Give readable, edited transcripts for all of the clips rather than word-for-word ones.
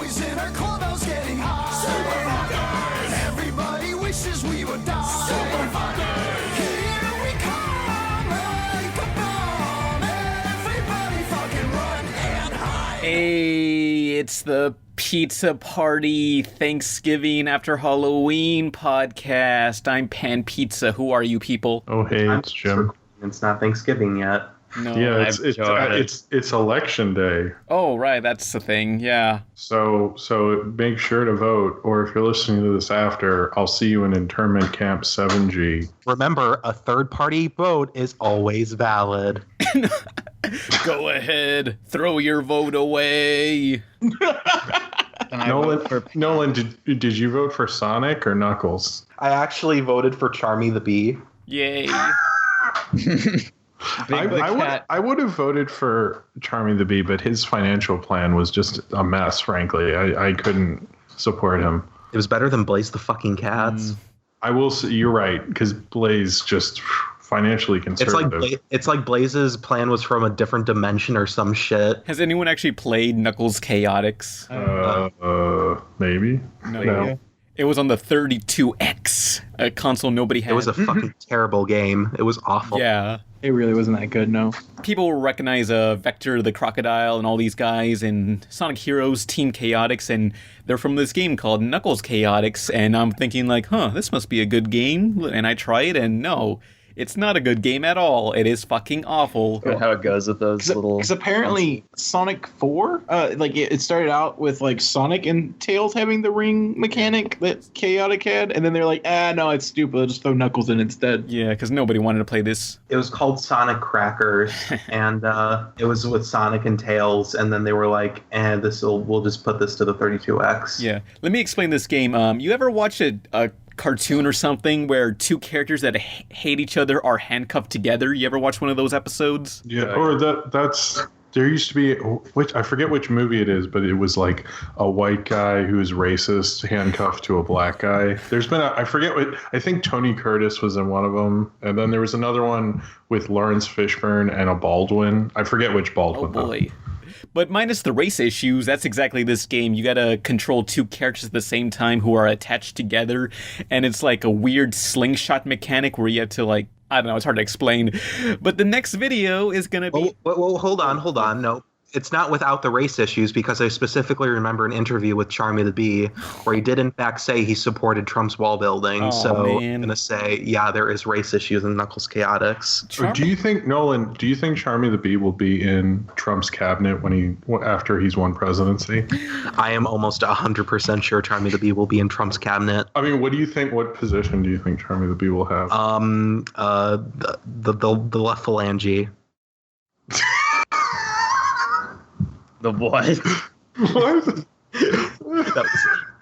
boys in our clubhouse getting high. Super fuckers! Everybody wishes we would die. Super fuckers! Here we come like a bomb. Everybody fucking run and hide. Hey, it's the Pizza Party Thanksgiving after Halloween podcast. I'm Pan Pizza. Who are you people? Oh, hey, it's Jim. It's not Thanksgiving yet. No. Yeah, it's election day. Oh, right, that's the thing. Yeah. So make sure to vote, or if you're listening to this after, I'll see you in internment camp 7G. Remember, a third-party vote is always valid. Go ahead, throw your vote away. Nolan, did you vote for Sonic or Knuckles? I actually voted for Charmy the Bee. Yay. I would have voted for Charmy the Bee, but his financial plan was just a mess, frankly. I couldn't support him. It was better than Blaze the fucking Cats. I will say, you're right, because Blaze just financially conservative. It's like Blaze's plan was from a different dimension or some shit. Has anyone actually played Knuckles Chaotix? Maybe. No. It was on the 32X, a console nobody had. It was a fucking terrible game. It was awful. Yeah. It really wasn't that good, no. People recognize Vector the Crocodile and all these guys in Sonic Heroes Team Chaotix, and they're from this game called Knuckles Chaotix, and I'm thinking like, this must be a good game, and I try it, and no. It's not a good game at all. It is fucking awful. How it goes with those little... Because apparently Sonic 4, it started out with like Sonic and Tails having the ring mechanic that Chaotic had, and then they're like, no, it's stupid. I'll just throw Knuckles in instead. Yeah, because nobody wanted to play this. It was called Sonic Crackers, and it was with Sonic and Tails, and then they were like, we'll just put this to the 32X. Yeah. Let me explain this game. You ever watch a cartoon or something where two characters that hate each other are handcuffed together? You ever watch one of those episodes? Yeah, or that's there used to be I forget which movie it is, but it was like a white guy who is racist handcuffed to a black guy. There's been I think Tony Curtis was in one of them, and then there was another one with Lawrence Fishburne and a Baldwin. I forget which Baldwin. Oh boy. But minus the race issues, that's exactly this game. You gotta control two characters at the same time who are attached together, and it's like a weird slingshot mechanic where you have to like, I don't know, it's hard to explain. But the next video is gonna be... Well, hold on. No, it's not without the race issues, because I specifically remember an interview with Charmy the Bee where he did in fact say he supported Trump's wall building. I'm gonna say, yeah, there is race issues in Knuckles Chaotix. Do you think, Nolan, Charmy the Bee will be in Trump's cabinet after he's won presidency? I am almost 100% sure Charmy the Bee will be in Trump's cabinet. I mean, what position do you think Charmy the Bee will have? The left phalange. The what? What?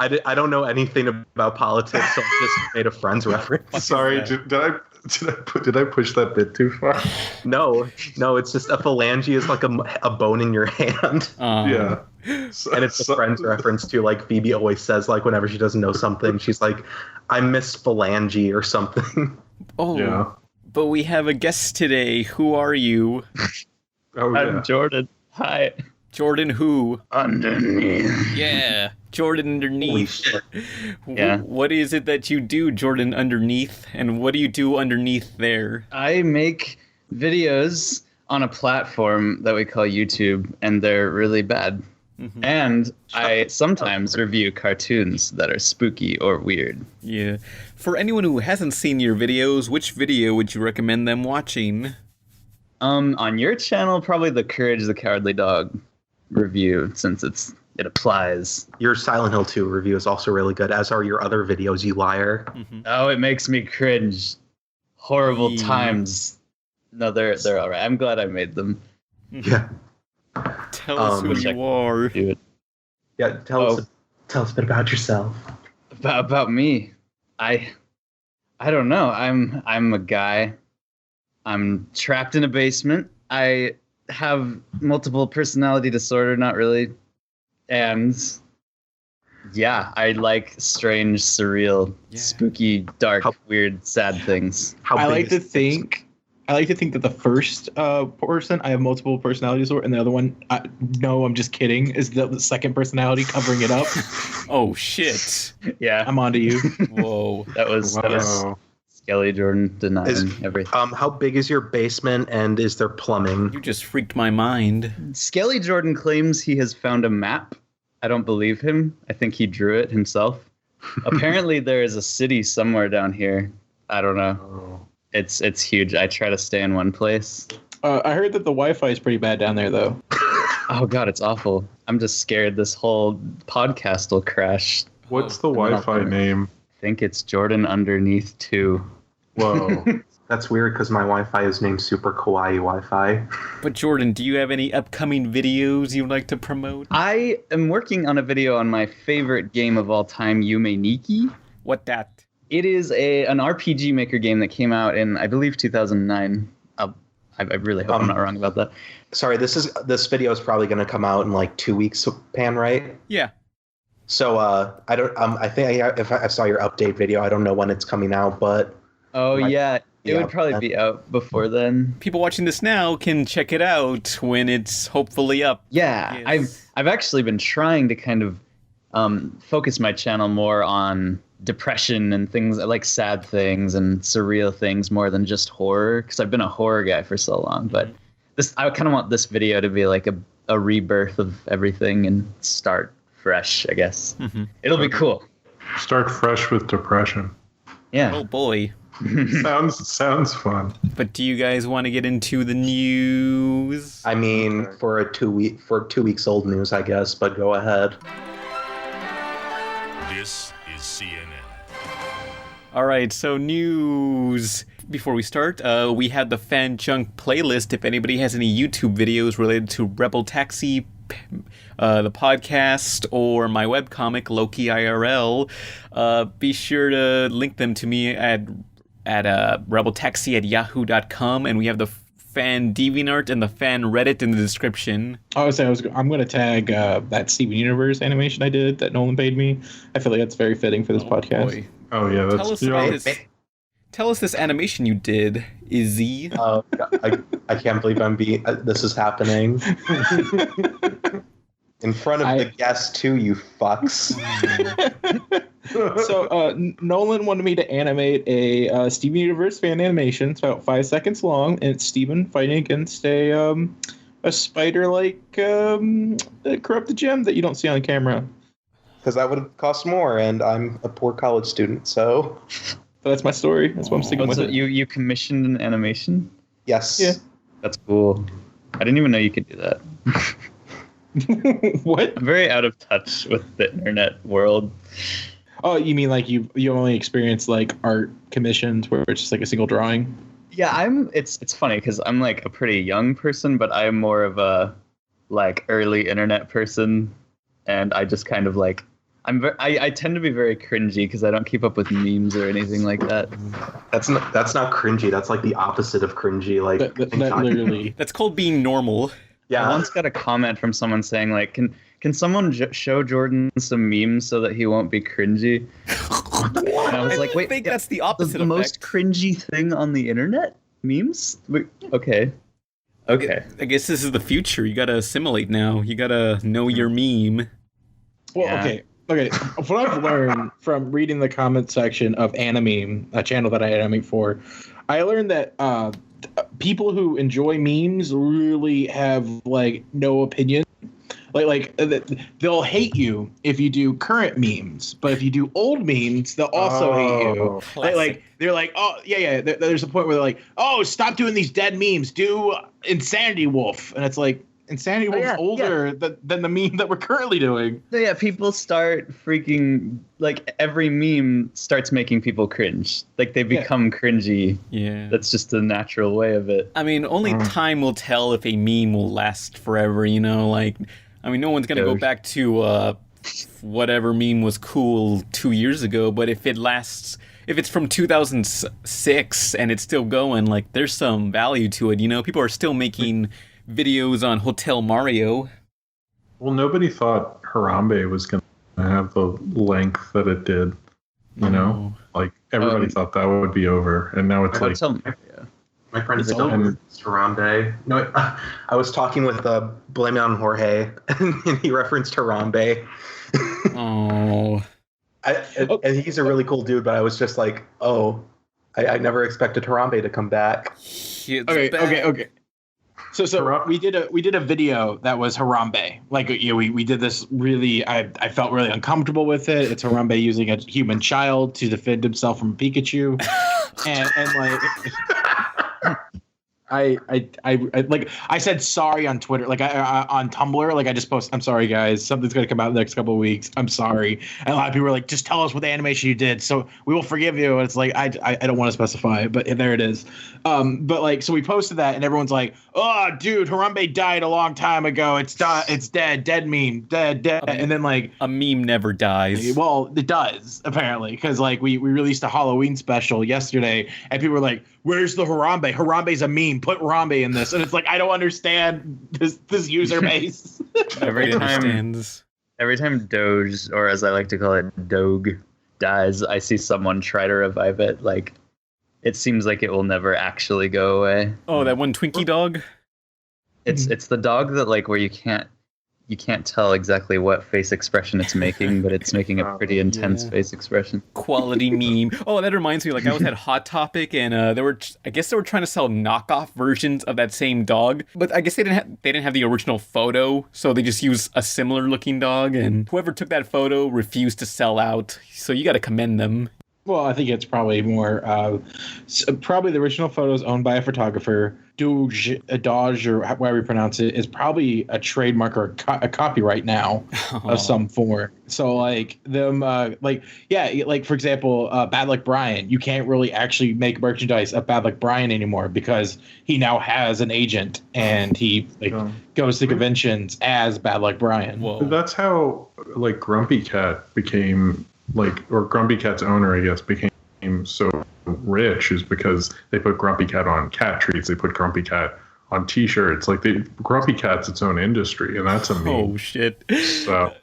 I don't know anything about politics, so I just made a Friends reference. Sorry, did I push that bit too far? No, it's just a phalange is like a bone in your hand. Yeah. And it's a Friends reference to, like, Phoebe always says, like, whenever she doesn't know something, she's like, I missed phalange or something. Oh, yeah. But we have a guest today. Who are you? I'm Jordan. Hi. Jordan who? Underneath. Yeah, Jordan Underneath. Holy shit. Yeah. What is it that you do, Jordan Underneath? And what do you do underneath there? I make videos on a platform that we call YouTube, and they're really bad. Mm-hmm. And I sometimes review cartoons that are spooky or weird. Yeah. For anyone who hasn't seen your videos, which video would you recommend them watching? On your channel, probably the Courage the Cowardly Dog review, since it applies. Your Silent Hill 2 review is also really good, as are your other videos, you liar. Mm-hmm. Oh, it makes me cringe. Horrible times. No, they're all right. I'm glad I made them. Yeah. Tell us who you are. Yeah, tell us a bit about yourself. About me. I don't know. I'm a guy. I'm trapped in a basement. I have multiple personality disorder, not really. And yeah, I like strange, surreal, spooky, dark, weird, sad things. I like to think I like to think that the first person I have multiple personality disorder, and the other one, no, I'm just kidding, is the second personality covering it up. Oh shit! Yeah, I'm onto you. Whoa. that was Skelly Jordan denying everything. How big is your basement, and is there plumbing? You just freaked my mind. Skelly Jordan claims he has found a map. I don't believe him. I think he drew it himself. Apparently, there is a city somewhere down here. I don't know. It's huge. I try to stay in one place. I heard that the Wi-Fi is pretty bad down there, though. Oh god, it's awful. I'm just scared this whole podcast will crash. What's the Wi-Fi name? I think it's Jordan Underneath 2. Whoa. That's weird because my Wi-Fi is named Super Kawaii Wi-Fi. But Jordan, do you have any upcoming videos you'd like to promote? I am working on a video on my favorite game of all time, Yume Nikki. What that? It is an RPG Maker game that came out in, I believe, 2009. I really hope I'm not wrong about that. Sorry, this video is probably going to come out in like 2 weeks, Pan, right? Yeah. So I don't. I think if I saw your update video, I don't know when it's coming out, but. Oh yeah, it would probably be out before then. People watching this now can check it out when it's hopefully up. Yeah, Yes. I've actually been trying to kind of focus my channel more on depression and things like sad things and surreal things more than just horror, because I've been a horror guy for so long. But I kind of want this video to be like a rebirth of everything and start fresh, I guess. Mm-hmm. It'll be cool. Start fresh with depression. Yeah. Oh boy. Sounds fun. But do you guys want to get into the news? I mean, for 2 weeks old news, I guess. But go ahead. This is CNN. All right, so news. Before we start, we had the Fan Junk playlist. If anybody has any YouTube videos related to RebelTaxi, the podcast, or my webcomic, Loki IRL, be sure to link them to me at rebeltaxi@yahoo.com, and we have the fan DeviantArt and the fan Reddit in the description. I'm going to tag that Steven Universe animation I did that Nolan paid me. I feel like that's very fitting for this podcast. Boy. Oh yeah, Tell us this animation you did, Izzy. I can't believe this is happening. In front of the guests too, you fucks. So Nolan wanted me to animate a Steven Universe fan animation. It's about 5 seconds long, and it's Steven fighting against a spider-like corrupted gem that you don't see on camera. Because that would cost more, and I'm a poor college student, so. But that's my story. That's why I'm sticking with it. You commissioned an animation? Yes. Yeah. That's cool. I didn't even know you could do that. What? I'm very out of touch with the internet world. Oh, you mean like you only experience like art commissions where it's just like a single drawing? Yeah, it's funny because I'm like a pretty young person, but I'm more of a like early internet person, and I just kind of like I tend to be very cringy because I don't keep up with memes or anything like that. That's not cringy. That's like the opposite of cringy. Like That literally. That's called being normal. yeah. I once got a comment from someone saying like, can someone show Jordan some memes so that he won't be cringy? And I was like, wait, I think that's the opposite the most cringy thing on the internet? Memes? Okay. I guess this is the future. You gotta assimilate now. You gotta know your meme. Well, Yeah. okay. What I've learned from reading the comment section of Animeme, a channel that I animate for, I learned that people who enjoy memes really have like no opinion. Like they'll hate you if you do current memes, but if you do old memes, they'll also hate you. Like they're like, oh yeah. There's a point where they're like, oh, stop doing these dead memes. Do Insanity Wolf, and it's like Insanity Wolf's older than the meme that we're currently doing. So yeah, people start freaking like every meme starts making people cringe. Like they become cringy. Yeah. That's just the natural way of it. I mean, only time will tell if a meme will last forever, you know? Like, I mean, no one's going to go back to whatever meme was cool 2 years ago, but if it's from 2006 and it's still going, like, there's some value to it, you know? People are still making videos on Hotel Mario. Well, nobody thought Harambe was going to have the length that it did. You know, like everybody thought that would be over, and now it's like My friend It's Victor over. Harambe. No, I was talking with Blame It on Jorge, and he referenced Harambe. Oh. And he's a really cool dude, but I was just like, oh, I never expected Harambe to come back. Okay. So we did a video that was Harambe. Like, we did this really. I felt really uncomfortable with it. It's Harambe using a human child to defend himself from Pikachu, and like. I like I said sorry on Twitter, like I on Tumblr, like I just posted, I'm sorry guys, something's gonna come out in the next couple of weeks. I'm sorry. And a lot of people were like, just tell us what the animation you did, so we will forgive you. And it's like I don't want to specify, but there it is. But like, so we posted that, and everyone's like, oh dude, Harambe died a long time ago. It's dead meme, dead. And then like a meme never dies. Well, it does apparently, because like we released a Halloween special yesterday, and people were like, where's the Harambe? Harambe's a meme. Put Harambe in this. And it's like, I don't understand this user base. Every time Doge, or as I like to call it, Doge, dies, I see someone try to revive it. Like, it seems like it will never actually go away. Oh, that one Twinkie dog? It's the dog that, like, where you can't tell exactly what face expression it's making, but it's making a pretty intense face expression. Quality meme. Oh, that reminds me, like I was at Hot Topic, and I guess they were trying to sell knockoff versions of that same dog, but I guess they didn't have the original photo, so they just used a similar looking dog, and whoever took that photo refused to sell out. So you got to commend them. Well, I think it's probably more probably the original photo is owned by a photographer. Doge, or however you pronounce it, is probably a trademark or a copyright now of some form. So like them, like for example, Bad Luck Brian, you can't really actually make merchandise of Bad Luck Brian anymore because he now has an agent and he goes to conventions as Bad Luck Brian. Whoa. That's how like Grumpy Cat became or Grumpy Cat's owner, I guess, became so rich, is because they put Grumpy Cat on cat treats. They put Grumpy Cat on T-shirts. Like Grumpy Cat's its own industry, and that's a meme. Oh shit! So,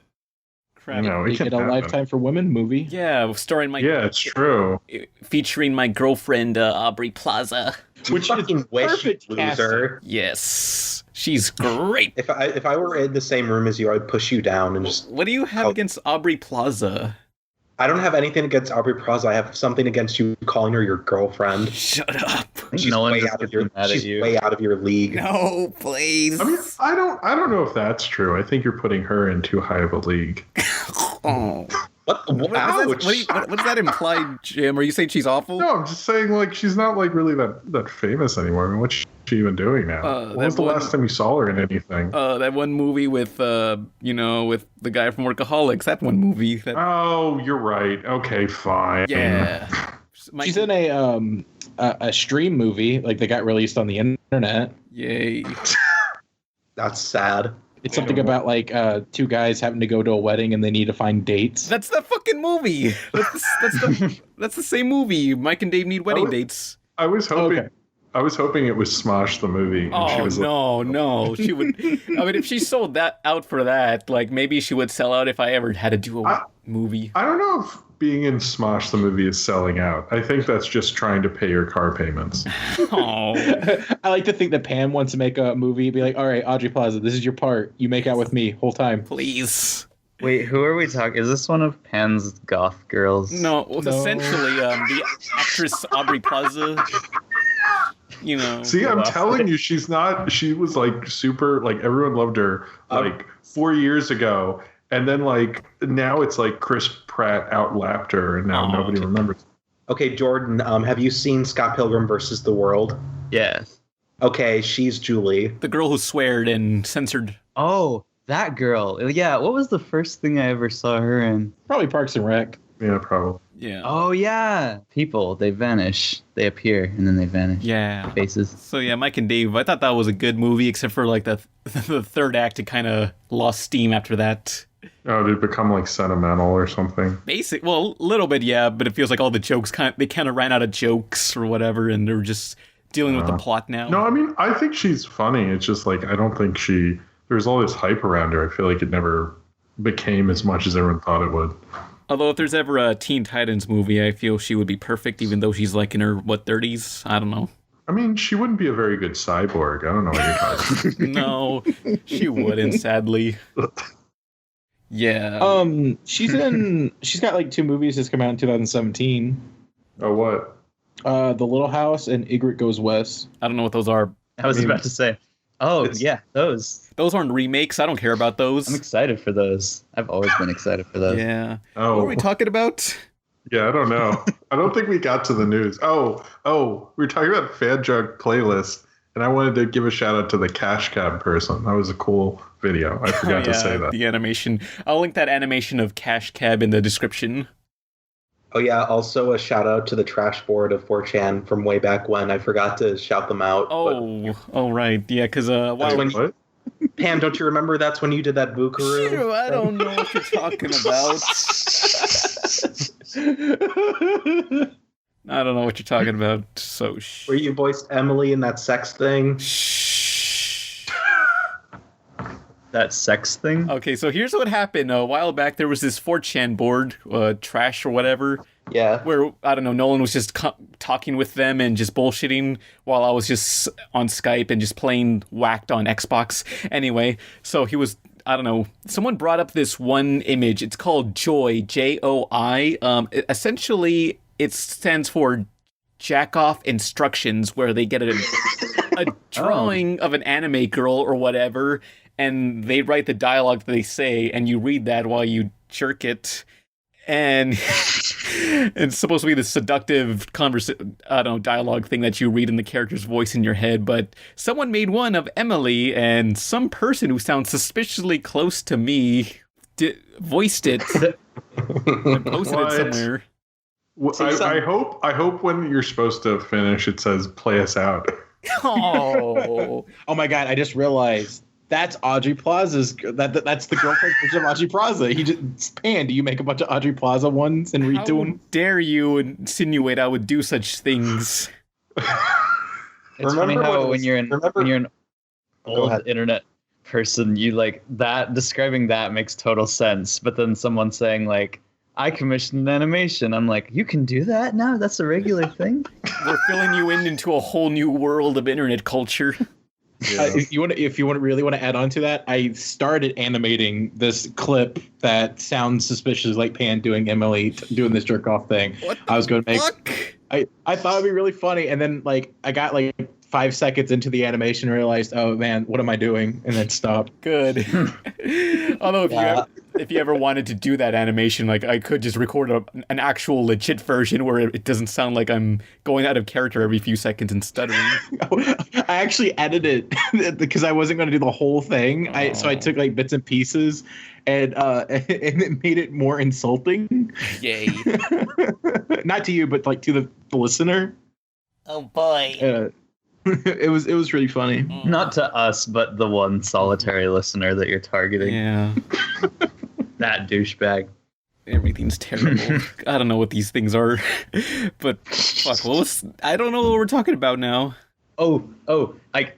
crap. You know, We get a Lifetime for Women movie. Yeah, starring my it's true. featuring my girlfriend Aubrey Plaza. Which fucking wish, you loser. Yes, she's great. If I were in the same room as you, I'd push you down and just. What do you have against Aubrey Plaza? I don't have anything against Aubrey Plaza. I have something against you calling her your girlfriend. Shut up. She's way out of your league. No, please. I mean, I don't know if that's true. I think you're putting her in too high of a league. Oh. What does that imply, Jim? Are you saying she's awful? No, I'm just saying, like, she's not like really that famous anymore. I mean, what's she even doing now? When was the last time you saw her in anything? That one movie with with the guy from Workaholics. That one movie. Oh, you're right. Okay, fine. Yeah. She's in a stream movie, like, that got released on the internet. Yay. That's sad. It's something about like two guys having to go to a wedding and they need to find dates. That's the fucking movie. That's the same movie. Mike and Dave need wedding dates. I was hoping it was Smosh the movie. And Oh, she was no. She would. I mean, if she sold that out for that, like, maybe she would sell out if I ever had to do a movie. I don't know if being in Smosh the movie is selling out. I think that's just trying to pay your car payments. Oh. I like to think that Pam wants to make a movie, be like, all right, Audrey Plaza, this is your part. You make out with me whole time. Please. Wait, who are we talking? Is this one of Pan's goth girls? No, essentially, the actress Aubrey Plaza. You know. See, I'm telling you, she was like super, like, everyone loved her like 4 years ago. And then, like, now it's like Chris Pratt outlapped her, and now nobody remembers. Okay, Jordan, have you seen Scott Pilgrim versus the World? Yes. Okay, she's Julie. The girl who sweared and censored. Oh, that girl. Yeah, what was the first thing I ever saw her in? Probably Parks and Rec. Yeah, probably. Yeah. Oh, yeah. People, they vanish. They appear, and then they vanish. Yeah. Faces. So, yeah, Mike and Dave, I thought that was a good movie, except for, like, the third act, it kind of lost steam after that. Oh, did it become, like, sentimental or something? Well, a little bit, yeah, but it feels like all the jokes they kind of ran out of jokes or whatever, and they're just dealing with the plot now. No, I mean, I think she's funny. It's just, like, I don't think there's all this hype around her. I feel like it never became as much as everyone thought it would. Although if there's ever a Teen Titans movie, I feel she would be perfect, even though she's, like, in her, 30s? I don't know. I mean, she wouldn't be a very good cyborg. I don't know what you're talking about. No, she wouldn't, sadly. Yeah. She's got like 2 movies that's come out in 2017. Oh, what? The Little House and Ygritte Goes West. I don't know what those are. I was about to say. Oh, yeah, those. Those aren't remakes. I don't care about those. I'm excited for those. I've always been excited for those. Yeah. Oh. What are we talking about? Yeah, I don't know. I don't think we got to the news. Oh, we were talking about fan junk playlist, and I wanted to give a shout out to the Cash Cab person. That was a cool video. I forgot to say that. The animation. I'll link that animation of Cash Cab in the description. Oh yeah, also a shout out to the trash board of 4chan from way back when. I forgot to shout them out. Oh, right. Yeah, because What? Pam, don't you remember that's when you did that Buckaroo? Phew, I don't know what you're talking about. I don't know what you're talking about. So Where you voiced Emily in that sex thing? That sex thing? Okay, so here's what happened. A while back, there was this 4chan board, trash or whatever, Yeah. where, I don't know, Nolan was just talking with them and just bullshitting while I was just on Skype and just playing Whacked on Xbox. Anyway, so he was, I don't know, someone brought up this one image. It's called Joy, Joi. Essentially, it stands for Jack Off Instructions, where they get a drawing of an anime girl or whatever, and they write the dialogue that they say, and you read that while you jerk it. And it's supposed to be the seductive dialogue thing that you read in the character's voice in your head. But someone made one of Emily, and some person who sounds suspiciously close to me voiced it and posted it somewhere. Well, I hope when you're supposed to finish, it says "play us out." Oh, Oh my god! I just realized that's Aubry Plaza's. That's the girlfriend version of Aubry Plaza. He just Pan. Do you make a bunch of Aubry Plaza ones and redo them? how dare you insinuate I would do such things? It's funny how when you're an Go old ahead. internet person, you like that describing that makes total sense. But then someone saying like, I commissioned an animation. I'm like, you can do that now? That's a regular thing? We're filling you into a whole new world of internet culture. Yeah. If you really want to add on to that, I started animating this clip that sounds suspiciously like Pan doing Emily doing this jerk off thing. I was going to make. Fuck? I thought it'd be really funny, and then like I got like 5 seconds into the animation and realized, oh man, what am I doing? And then stopped. Good. Although if you ever wanted to do that animation, like I could just record an actual legit version where it doesn't sound like I'm going out of character every few seconds and stuttering. I actually edited it because I wasn't going to do the whole thing. So I took like bits and pieces, and it made it more insulting. Yay. Not to you, but like to the listener. Oh boy. It was really funny. Not to us, but the one solitary listener that you're targeting. Yeah. That douchebag. Everything's terrible. I don't know what these things are. But fuck, I don't know what we're talking about now. I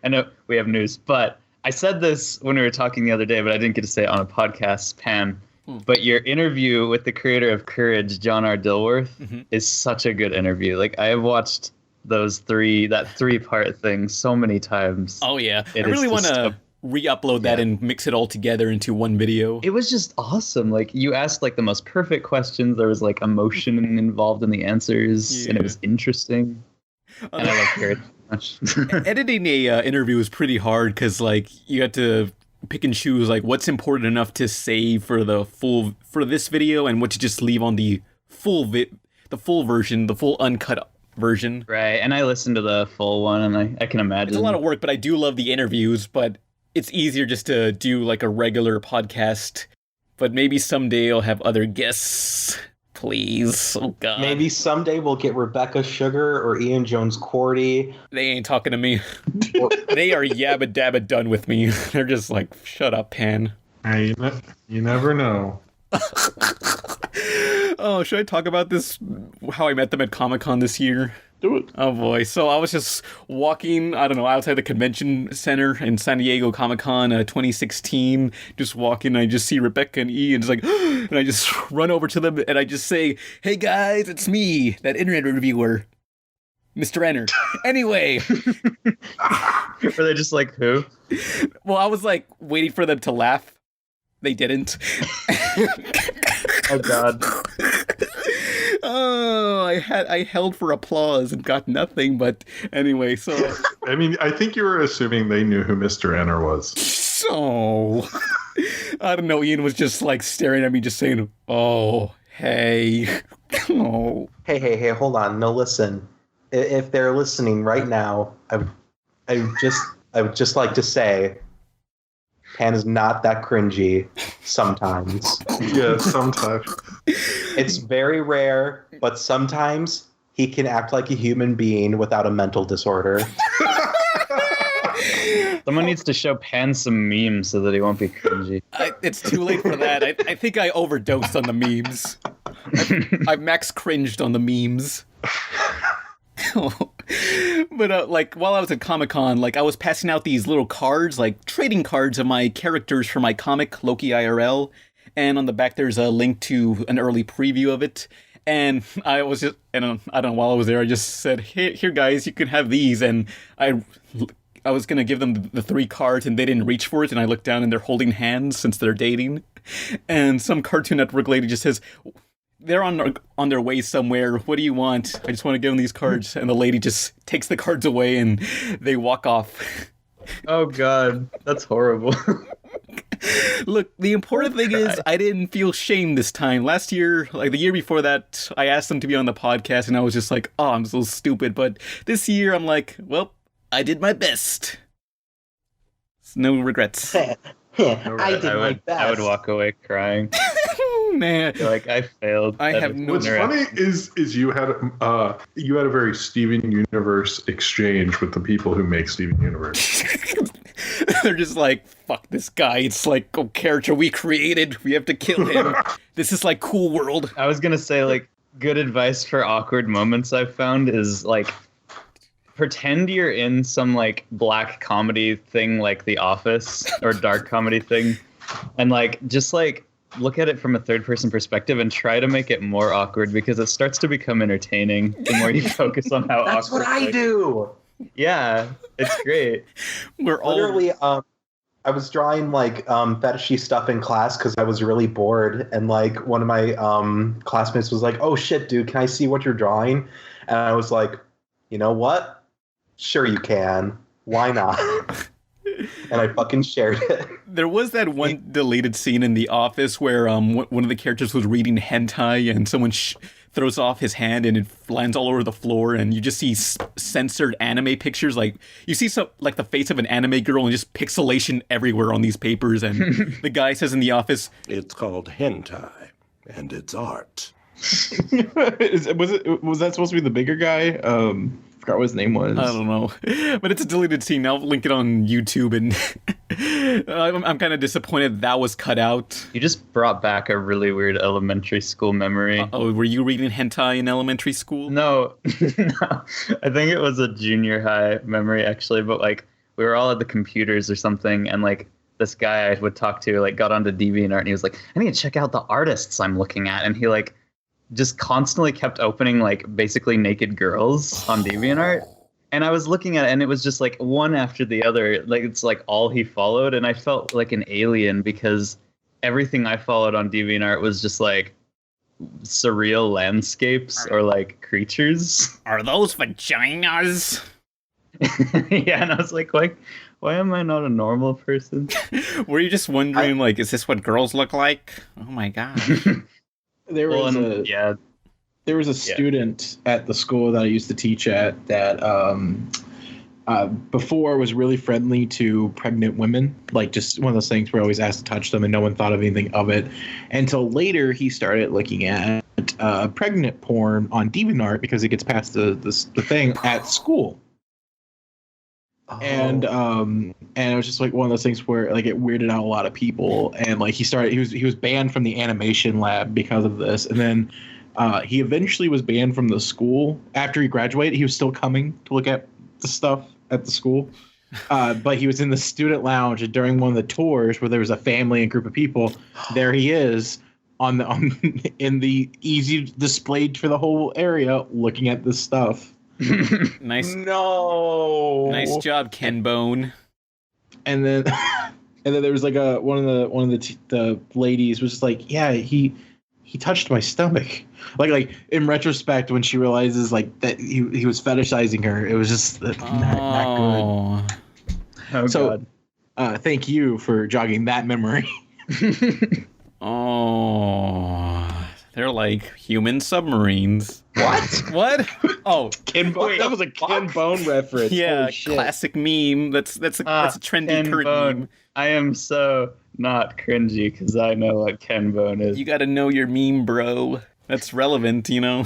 know we have news, but I said this when we were talking the other day, but I didn't get to say it on a podcast, Pam. But your interview with the creator of Courage, John R. Dilworth, is such a good interview. Like, I have watched that 3-part thing so many times. Oh yeah. It I really is want just to re-upload that and mix it all together into one video. It was just awesome. Like, you asked like the most perfect questions. There was like emotion involved in the answers, and it was interesting. And I love Courage so much. Editing a interview is pretty hard because like you have to pick and choose like what's important enough to save for this video and what to just leave on the full version, the full uncut version. Right, and I listened to the full one, and I can imagine. It's a lot of work, but I do love the interviews, but it's easier just to do like a regular podcast. But maybe someday I'll have other guests. Please. Oh, God. Maybe someday we'll get Rebecca Sugar or Ian Jones-Cordy. They ain't talking to me. They are yabba dabba done with me. They're just like, shut up, Pan. Hey, you never know. Oh, should I talk about this? How I met them at Comic-Con this year? Do it. Oh boy. So I was just walking, I don't know, outside the convention center in San Diego Comic-Con 2016, just walking, and I just see Rebecca and Ian, just like, and I just run over to them and I just say, hey guys, it's me, that internet reviewer. Mr. Enter. Anyway. Were they just like, who? Well, I was like waiting for them to laugh. They didn't. Oh God. Oh, I held for applause and got nothing, but anyway, so I mean, I think you were assuming they knew who Mr. Enter was. so I don't know, Ian was just like staring at me just saying, "Oh, hey." Oh. Hey, hold on. No, listen. If they're listening right now, I would just like to say, Pan is not that cringy sometimes. Yeah, sometimes. It's very rare, but sometimes he can act like a human being without a mental disorder. Someone needs to show Pan some memes so that he won't be cringy. It's too late for that. I think I overdosed on the memes. I max cringed on the memes. But like while I was at Comic-Con, like I was passing out these little cards, like trading cards of my characters for my comic, Loki IRL, and on the back there's a link to an early preview of it. And I was just, and I don't know, while I was there, I just said, "Hey, here guys, you can have these." And I was gonna give them the 3 cards, and they didn't reach for it. And I looked down, and they're holding hands since they're dating. And some Cartoon Network lady just says, "They're on their way somewhere. What do you want?" I just want to give them these cards. And the lady just takes the cards away and they walk off. Oh God, that's horrible. Look, the important thing is I didn't feel shame this time. Last year, like the year before that, I asked them to be on the podcast and I was just like, oh, I'm so stupid. But this year I'm like, well, I did my best. No regrets. I did my best. I would walk away crying. Man, Like I failed. I have no- What's funny is you had a very Steven Universe exchange with the people who make Steven Universe. they're just like, fuck this guy. It's like a character we created. We have to kill him. This is like Cool World. I was gonna say, like, good advice for awkward moments I've found is like pretend you're in some like black comedy thing like The Office or dark comedy thing, and like just like look at it from a third person perspective and try to make it more awkward because it starts to become entertaining the more you focus on how That's awkward. what I do. Yeah, it's great. We're all Literally, I was drawing like fetishy stuff in class because I was really bored, and like one of my classmates was like, "Oh shit, dude, can I see what you're drawing?" And I was like, "You know what? Sure you can. Why not?" And I fucking shared it. There was that one deleted scene in The Office where one of the characters was reading hentai and someone throws off his hand and it lands all over the floor and you just see censored anime pictures. Like you see some like the face of an anime girl and just pixelation everywhere on these papers. And the guy says in The Office, "It's called hentai, and it's art." Was that supposed to be the bigger guy? Forgot what his name was. I don't know, but it's a deleted scene. I'll link it on YouTube, and I'm kind of disappointed that was cut out. You just brought back a really weird elementary school memory. Oh, were you reading hentai in elementary school? No, no, I think it was a junior high memory actually, but like we were all at the computers or something, and like this guy I would talk to like got onto DeviantArt and he was like, "I need to check out the artists I'm looking at," and he like just constantly kept opening like basically naked girls on DeviantArt. And I was looking at it and it was just like one after the other. Like it's like all he followed. And I felt like an alien because everything I followed on DeviantArt was just like surreal landscapes or like creatures. Are those vaginas? Yeah, and I was like, why am I not a normal person? Were you just wondering, like, is this what girls look like? Oh my god. There was a student at the school that I used to teach at that before was really friendly to pregnant women, like just one of those things where I always asked to touch them and no one thought of anything of it until later he started looking at pregnant porn on DeviantArt because it gets past the thing at school. Oh. And it was just like one of those things where like it weirded out a lot of people, and like he was banned from the animation lab because of this, and then he eventually was banned from the school after he graduated. He was still coming to look at the stuff at the school, but he was in the student lounge, and during one of the tours where there was a family and group of people, there he is in the easy displayed for the whole area looking at this stuff. Nice, No. nice job, Ken Bone. And then and then there was like one of the ladies was just like, yeah, he touched my stomach. Like in retrospect, when she realizes like that he was fetishizing her, it was just not good. Oh So, God. Thank you for jogging that memory. Oh, they're like human submarines. What? What? Oh, Ken Bone. That was a Ken Bone reference. yeah, Holy shit. classic meme. That's a trendy Ken current Bone. meme. I am so not cringy because I know what Ken Bone is. You got to know your meme, bro. That's relevant, you know.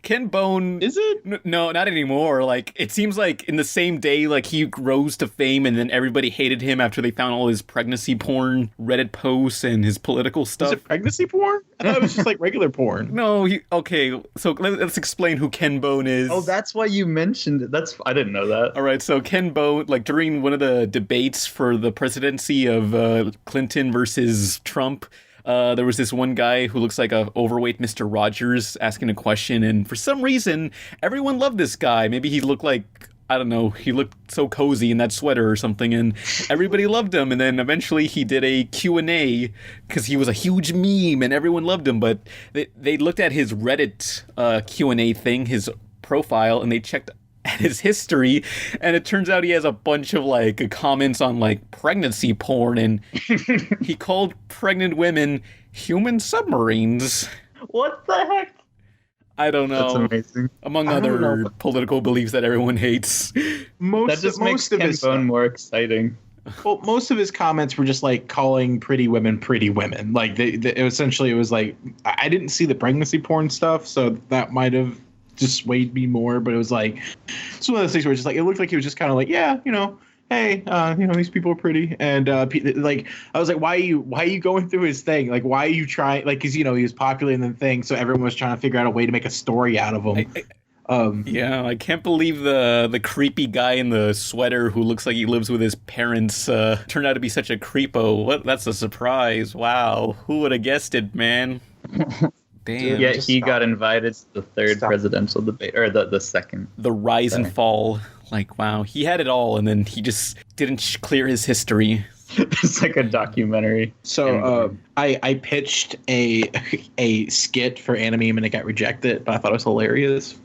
Ken Bone. Is it? No, not anymore. Like, it seems like in the same day, like, he rose to fame and then everybody hated him after they found all his pregnancy porn Reddit posts and his political stuff. Is it pregnancy porn? I thought it was just like regular porn. No, okay, so let's explain who Ken Bone is. Oh, that's why you mentioned it. I didn't know that. All right, so Ken Bone, like during one of the debates for the presidency of Clinton versus Trump, there was this one guy who looks like a overweight Mr. Rogers asking a question, and for some reason, everyone loved this guy. Maybe he looked like, I don't know, he looked so cozy in that sweater or something, and everybody loved him. And then eventually he did a Q&A because he was a huge meme and everyone loved him. But they looked at his Reddit Q&A thing, his profile, and they checked at his history, and it turns out he has a bunch of like comments on like pregnancy porn, and he called pregnant women human submarines. What the heck? I don't know. That's amazing. Among I don't other know. political beliefs that everyone hates. That just makes of Ken his Bone more exciting. well, most of his comments were just like calling pretty women. Like they essentially it was like I didn't see the pregnancy porn stuff, so that might have just swayed me more. But it was like it's one of those things where it's just like it looked like he was just kind of like, yeah, you know, hey, these people are pretty, and like I was like, why are you going through his thing? Like, why are you trying? Like, because he was popular in the thing, so everyone was trying to figure out a way to make a story out of him. Yeah, I can't believe the creepy guy in the sweater who looks like he lives with his parents turned out to be such a creepo. What? That's a surprise. Wow. Who would have guessed it, man? Damn. Yeah, just he stop. got invited to the third presidential debate, or the second. The rise and Sorry. fall. Like, wow. He had it all, and then he just didn't clear his history. It's like a documentary. So I pitched a skit for Anime and it got rejected, but I thought it was hilarious.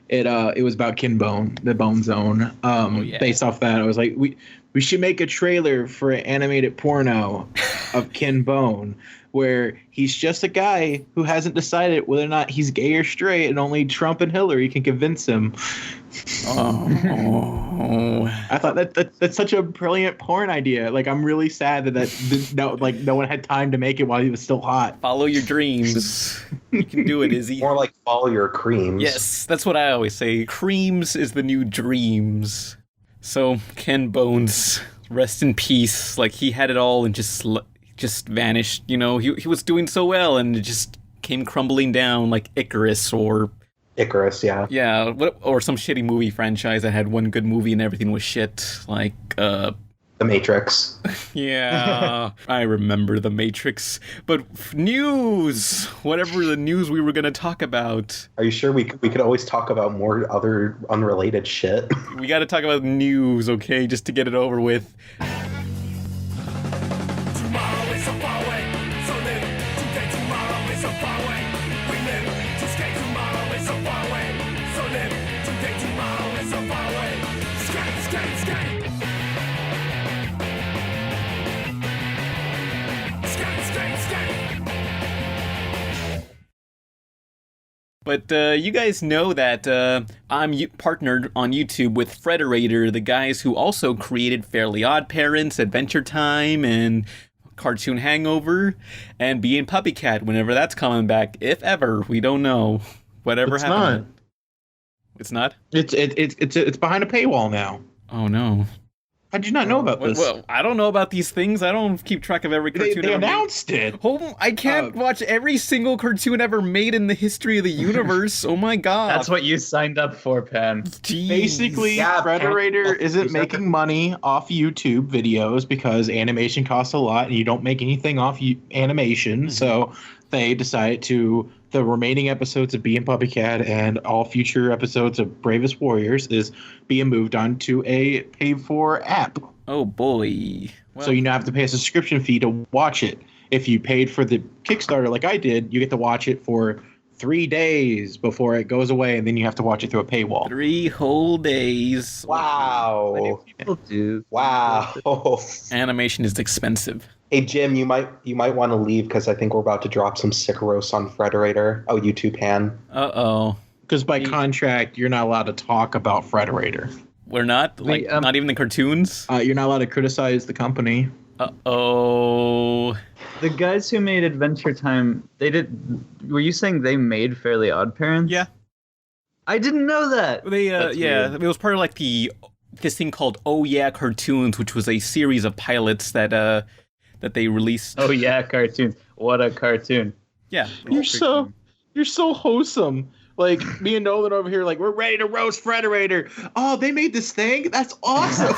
It was about Ken Bone, the Bone Zone. yeah. Based off that, I was like, we should make a trailer for an animated porno of Ken Bone, where he's just a guy who hasn't decided whether or not he's gay or straight, and only Trump and Hillary can convince him. Oh. I thought that's such a brilliant porn idea. Like, I'm really sad that no one had time to make it while he was still hot. Follow your dreams. You can do it, Izzy. More like follow your creams. Yes, that's what I always say. Creams is the new dreams. So, Ken Bones, rest in peace. Like, he had it all and just vanished. You know, he was doing so well and it just came crumbling down like Icarus or or some shitty movie franchise that had one good movie and everything was shit. Like, The Matrix. yeah, I remember The Matrix. But news, whatever the news we were going to talk about. Are you sure we could always talk about more other unrelated shit? We got to talk about news, okay, just to get it over with. Tomorrow is so far away, so live today. Tomorrow is so far away, we live to skate. Tomorrow is so far away, so live today. Tomorrow is so far away, skate, skate, skate. Skate, skate, skate. But you guys know that I'm partnered on YouTube with Frederator, the guys who also created Fairly Odd Parents, Adventure Time, and Cartoon Hangover, and Being Puppy Cat whenever that's coming back, if ever. We don't know. Whatever It's happened. not. It's not? It's behind a paywall now. Oh no. How did you not know about this? Well, I don't know about these things. I don't keep track of every cartoon they ever made. announced it. I can't watch every single cartoon ever made in the history of the universe. Oh my god. That's what you signed up for, Pan. Jeez. Basically, Yeah, Frederator Pat, isn't you said making money off YouTube videos because animation costs a lot, and you don't make anything off animation. So they decided the remaining episodes of Bee and Puppycat and all future episodes of Bravest Warriors is being moved on to a paid-for app. Oh boy. Well, So you now have to pay a subscription fee to watch it. If you paid for the Kickstarter like I did, you get to watch it for 3 days before it goes away, and then you have to watch it through a paywall. 3 whole days. Wow. People do. Wow. Animation is expensive. Hey Jim, you might want to leave because I think we're about to drop some sick roasts on Frederator. Oh, you too, Pan. Uh-oh. Because by contract, you're not allowed to talk about Frederator. We're not? Like, not even the cartoons? You're not allowed to criticize the company. Uh-oh. The guys who made Adventure Time, were you saying they made Fairly Odd Parents? Yeah. I didn't know that. That's weird. It was part of like this thing called Oh Yeah Cartoons, which was a series of pilots that they released. Oh yeah, cartoons. What a cartoon. Yeah. You're so wholesome. Like, me and Nolan over here, like, we're ready to roast Frederator. Oh, they made this thing? That's awesome.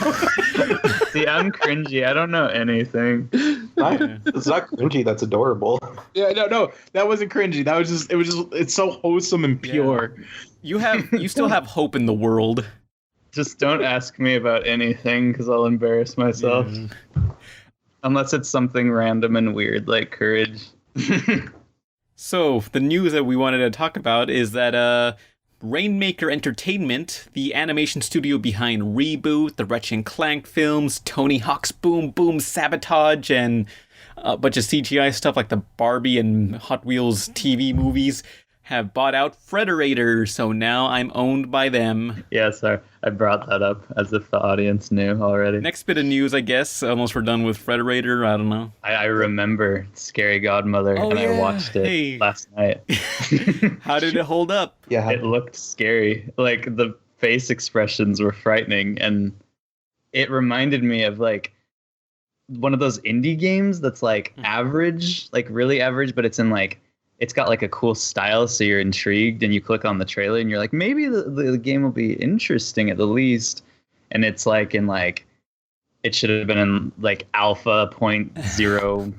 See, I'm cringy. I don't know anything. It's not cringy. That's adorable. Yeah, no, that wasn't cringy. It's so wholesome and pure. Yeah. You still have hope in the world. Just don't ask me about anything because I'll embarrass myself. Unless it's something random and weird like Courage. So, the news that we wanted to talk about is that RainMaker Entertainment, the animation studio behind Reboot, the Ratchet and Clank films, Tony Hawk's Boom Boom Sabotage, and a bunch of CGI stuff like the Barbie and Hot Wheels TV movies, have bought out Frederator, so now I'm owned by them. Yeah, sorry. I brought that up as if the audience knew already. Next bit of news, I guess, unless we're done with Frederator, I don't know. I remember Scary Godmother, and I watched it last night. How did it hold up? Yeah. It looked scary. Like, the face expressions were frightening, and it reminded me of, like, one of those indie games that's, like, average, like, really average, but it's got like a cool style, so you're intrigued and you click on the trailer and you're like, maybe the game will be interesting at the least. And it's like it should have been in like alpha 0.05.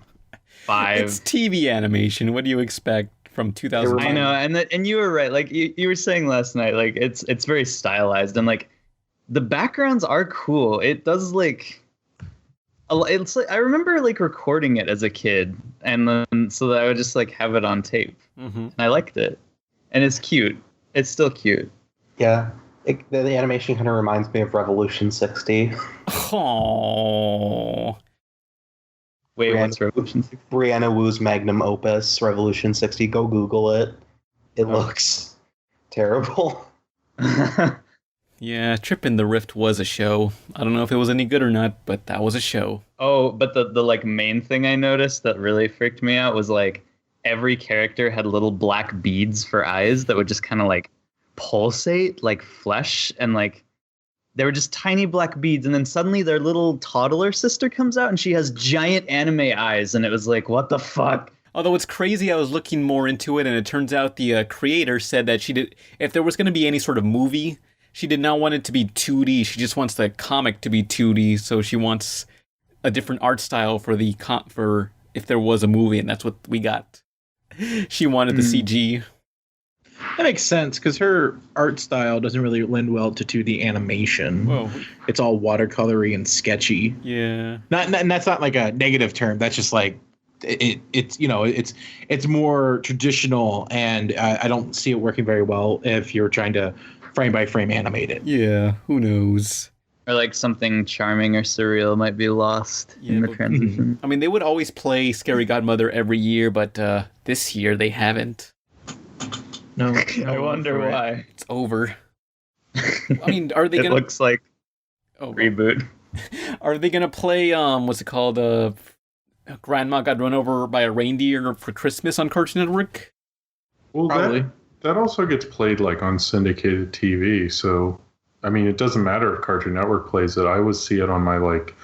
It's TV animation. What do you expect from 2000? I know, and you were right. Like you were saying last night, like it's very stylized and like the backgrounds are cool. It does like. It's like, I remember like recording it as a kid, and then so that I would just like have it on tape, and I liked it, and it's cute. It's still cute. Yeah, the animation kind of reminds me of Revolution 60. Oh. Wait, what's Revolution 60? Brianna Wu's magnum opus, Revolution 60. Go Google it. It looks terrible. Yeah, Trip in the Rift was a show. I don't know if it was any good or not, but that was a show. Oh, but the like main thing I noticed that really freaked me out was like every character had little black beads for eyes that would just kind of like pulsate like flesh, and like they were just tiny black beads, and then suddenly their little toddler sister comes out and she has giant anime eyes, and it was like, what the fuck? Although it's crazy, I was looking more into it, and it turns out the creator said that if there was going to be any sort of movie, she did not want it to be 2D. She just wants the comic to be 2D, so she wants a different art style for for if there was a movie, and that's what we got. She wanted the CG. That makes sense, because her art style doesn't really lend well to 2D animation. Whoa. It's all watercolory and sketchy. Yeah. And that's not like a negative term. That's just like it's more traditional, and I don't see it working very well if you're trying to frame by frame animate it. Yeah, who knows? Or like something charming or surreal might be lost in the transition. I mean, they would always play Scary Godmother every year, but this year they haven't. No, I wonder why. It's over. I mean, are they It gonna? looks like reboot. Are they gonna play what's it called? Grandma got run over by a reindeer for Christmas on Cartoon Network? Well, Probably. that also gets played like on syndicated TV. So, I mean, it doesn't matter if Cartoon Network plays it. I would see it on my like